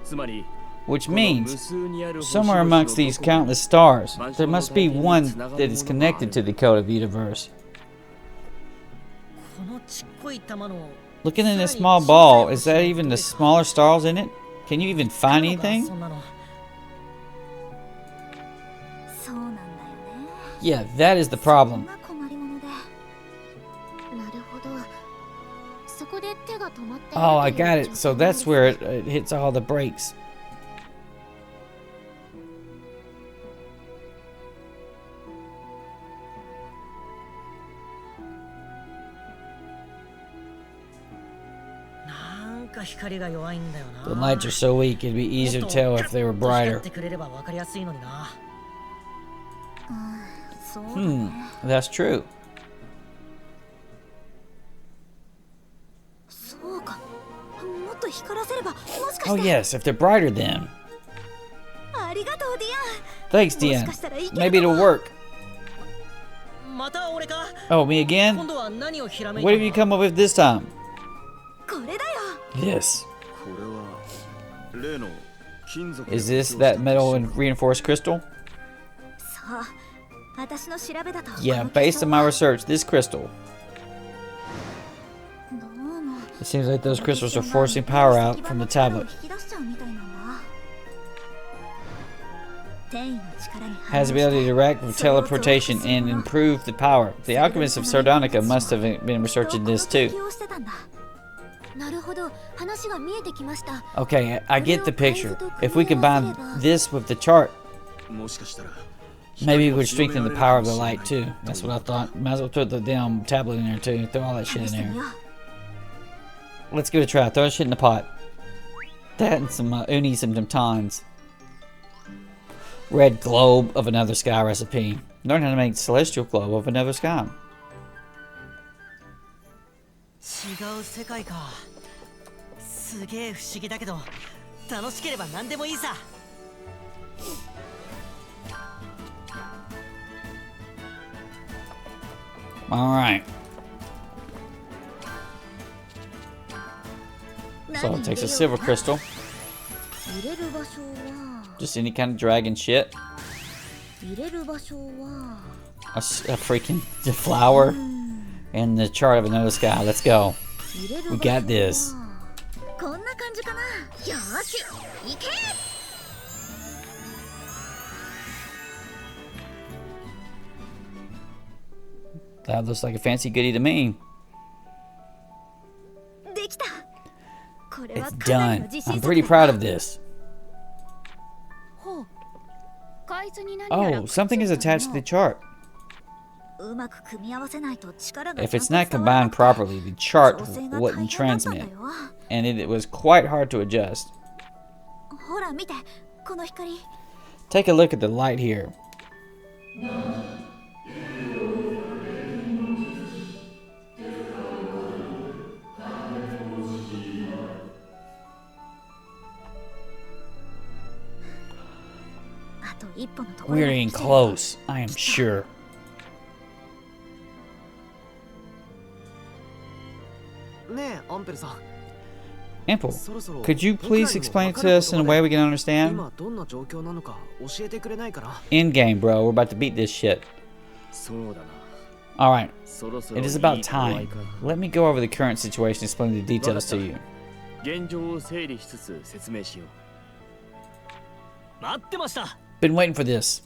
つまり Which この means, 無数にある星 somewhere 々の amongst these どこか countless stars, there must be one that is connected to the code of the universe. このちっこい玉の Looking in this small ball, is that even the smaller stars in it? Can you even find anything? そんなの。そうなんだよね。 Yeah, that is the そん problem. な困りもので。なるほど。そこで手が止まっている Oh, I という got it. 状 So 況なん that's です where it hits all the brakes. Like か光が弱いんだよな。 The lights are so weak, it'd be easier to tell if they were 光 brighter. ってくれれば分かりやすいのにな。そうだね。 That's true. そうか。もっと光らせれば、もしか Oh して。 yes, if they're brighter then. ありがとう、ディ Thanks, アン。 Dion. もしかしたらいけ Maybe るか it'll も。 work. また俺か。 Oh, me 今 again? 度は何をひらめい What た have you の？ come up with this time? これだよ。 Yes. これは例の金属で Is this that metal and reinforced crystal? そう。私の調べだと。 Yeah, based on my research, this crystal. どうも。 It seems like those crystals are forcing power out from the tablet. 引き出しちゃうみたいなんだ。転移の力に Has the ability to react with teleportation and improve the power. The alchemists of Sardonica must have been researching this too. なるほど、話が見えてきました。 Okay, I get the picture. If we combine this with the chart, もしかしたら maybe it would strengthen the power of the light too. That's what I thought. Might as well put the damn tablet in there too. Throw all that shit in 試してみ there. よう。 Let's give it a try. Throw that shit in the pot. That and some unis and some tons. Red globe of another sky recipe. Learn how to make celestial globe of another sky. 違う世界か。すげえ不思議だけど、楽しければ何でもいいさ。Alright. So it takes a silver crystal. 入れる場所は。 Just any kind of dragon shit. 入れる場所は。 A freaking flower. And the chart of another sky. Let's go. 入れる We 場所は got this. こんな感じかな。よーし、行け。That looks like a fancy goodie to me. できた。これは It's かなりの done. 自信 I'm 作 pretty だ proud of this. ほう海図に何やら Oh, something is attached to the chart. うまく組み合わせないと力が If ちゃ it's んと not 伝わらな combined くて properly, the chart 調整が wouldn't 大変だったんだ transmit. よ。 And it was quite hard to adjust. ほら見て、この光。 Take a look at the light here. あと一歩のところ We're まで getting 来てる。 close, I am sure. ねえアンペルさん Ample, そろそろ could you 僕らにも please explain it 分か to る us in a 言葉 way で we can understand? 今どんな状況なのか教えてくれないかな。 End game, bro. We're about to beat this shit. そうだな。 Alright, そろそろ it is いい about 頃合い time. か。 Let me go over the current situation and explain the details to you. 現状を整理しつつ説明しよ待ってました。 Been waiting for this.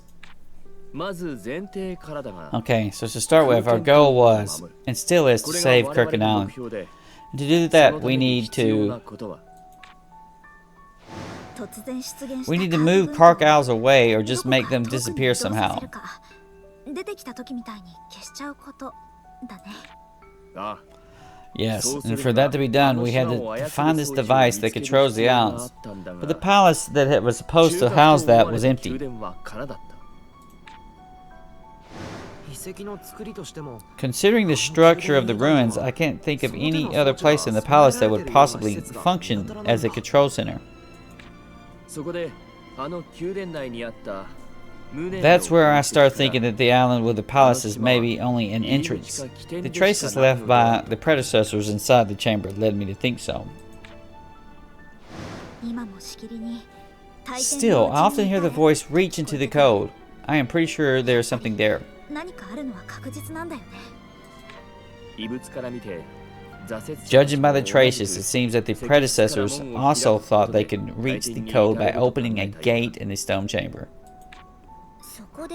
う。まず前提からだが、 Okay, so to start with, our goal was, and still is, to これ save が Kirk 我 and 々の Allen. 目標で、 And to do そ that, のた we めに need 必要な to ことは、突然出現した we need to カー move ブ Park 軍団を Owls away or ど just こ make か them 遠くに disappear 移動させ somehow. るか出てきた時みたいに消しちゃうことだね。ああ、 Yes, and for that to be done, we had to find this device that controls the owls. But the palace that was supposed to house that was empty. 宮殿は空だった。遺跡の作りとしても Considering the structure of the ruins, I can't think of any other place in the palace that would possibly function as a control center. そこで、あの宮殿内にあった That's where I start thinking that the island with the palace is maybe only an entrance. The traces left by the predecessors inside the chamber led me to think so. 今もしきりに Still, I often hear the voice reach into the code. I am pretty sure there is something there. 何かあるのは確実なんだよね。異物から見て、挫折 Judging by the traces, it seems that the predecessors also thought they could reach the code by opening a gate in the stone chamber. そこで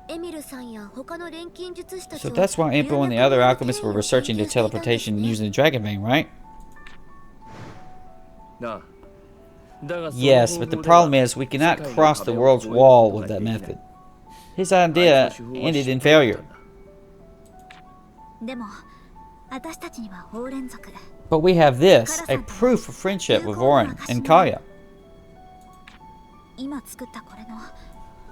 エミルさんや他の錬金術師たち So は that's why Impo and the other alchemists were researching the teleportation using the dragon vein, right? なあ、だがその Yes, 方 but the 法では problem is we cannot cross the world's wall with that method. His idea ended in failure. でも私たちにはオーレン族 But we have this, a proof of friendship with Oren and Kaya. 今作ったこれの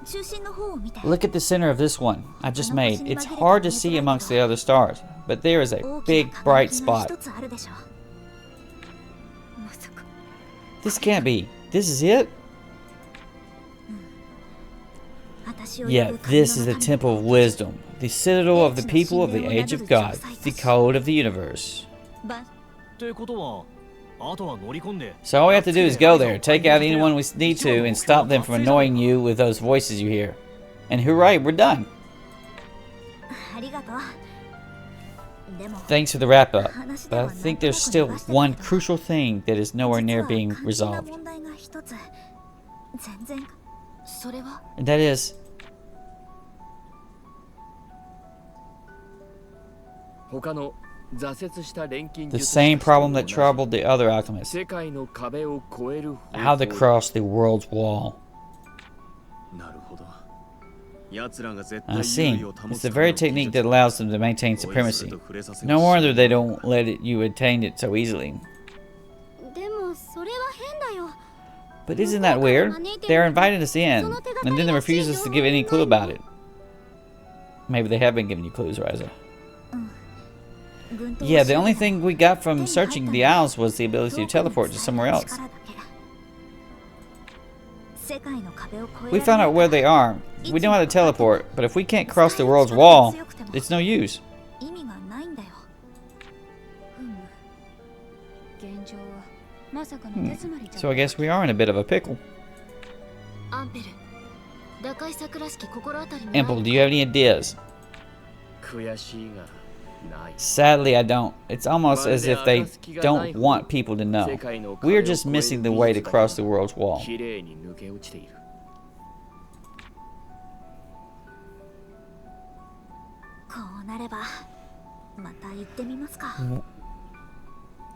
中心の方を見て。 Look at the center of this one I just made. It's hard to see amongst the other stars, but there is a 大き big な bright 輝きが spot. 一つあるでしょ。まさか This can't be. This is it? 私を呼ぶ Yeah, 神 this is の the 民 Temple of Wisdom, the citadel of the people of the Age of God, the code of the universe. ばってことは、あとは乗り込んで。 So all we have to do is go there, take out anyone we need to, and stop them from annoying you with those voices you hear. And hooray, we're done. ありがとう。でも Thanks for the wrap up. 話 But で I は think なんと there's なく still 流してた one けど crucial thing that is nowhere near 実は being 肝心な resolved. 問題が一つ全然それは And that is, 他の挫折した錬金 the 術師た same ちと problem 同 that じ troubled the other alchemists. 世界の壁を越える方 How to 法 cross the world's wall. なるほど。奴らが絶 I 対 see. 優位を保 It's つ the ため very の技 technique 術 that allows them to maintain を追いする supremacy. と触れさせ No が wonder they don't let you attain it so easily. でもそれは変だよ。 But isn't that weird? They're inviting us in, and then they refuse us to give any clue about it. Maybe they have been giving you clues, Ryza. 軍刀を Yeah, the only 調べ thing we got from searching the owls was the ability to teleport to somewhere else. 力だけ世界の壁を越え We ら found れ out ない where they are. We know how to teleport, but if we can't cross the world's wall, it's no use. 意味がないんだよ。ふむ現状はまさかの手詰まりじゃ So I guess we are in a bit of a pickle. アンペル打開策らしき心当たりもない Ample, do you have any ideas? 悔しいがない Sadly, I don't. It's almost as if they don't want people to know. We are just missing the way to cross the world's wall. 綺麗に抜け落ちているこうなあればまた行ってみますか。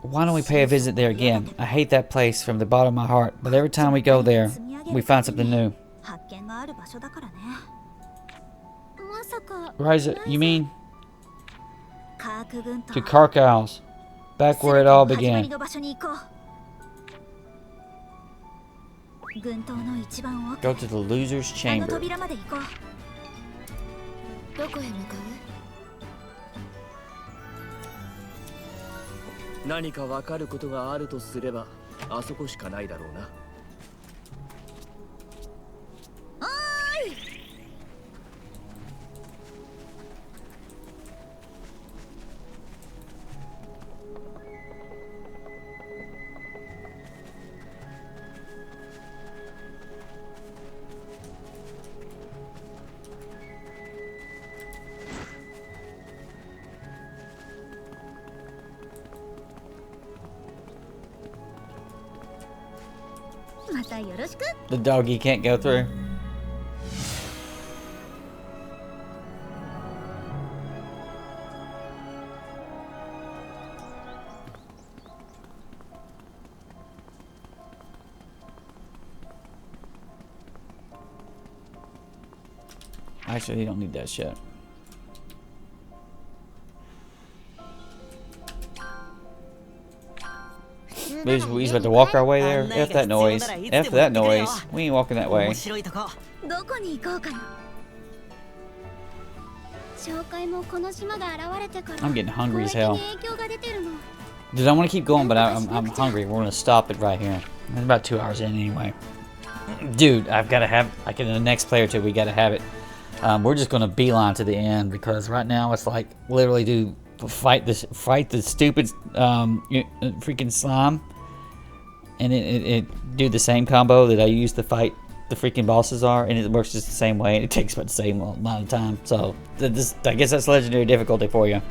Why don't we pay a visit there again? I hate that place from the bottom of my heart, but every time we go there, we find something new. 発見がある場所だからね。まさか Ryza, you mean カーク軍と to Karkals, back where it all 始まり began. の場所に行こう。軍島の一番奥 Go to the loser's あの chamber. 扉まで行こう。どこへ向か何か分かることがあるとすればあそこしかないだろうな。またよろしく。 The doggy can't go through. Actually, you don't need that shit. He's about to walk our way there. F that noise. F that noise. We ain't walking that way. 面白いとこ。どこに行こうかな。紹介もこの島が現れてから I'm getting hungry as hell. 交易に影響が出てるの。 Dude, I want to keep going, but I'm hungry. We're gonna stop it right here. It's about 2 hours in anyway. Dude, I've got to have, like in the next play or two, we got to have it. We're just gonna beeline to the end because right now it's like literally do fight the stupid freaking slime, and it do the same combo that I use to fight the freaking bosses are, and it works just the same way. And it takes about the same amount of time. So I guess that's legendary difficulty for you.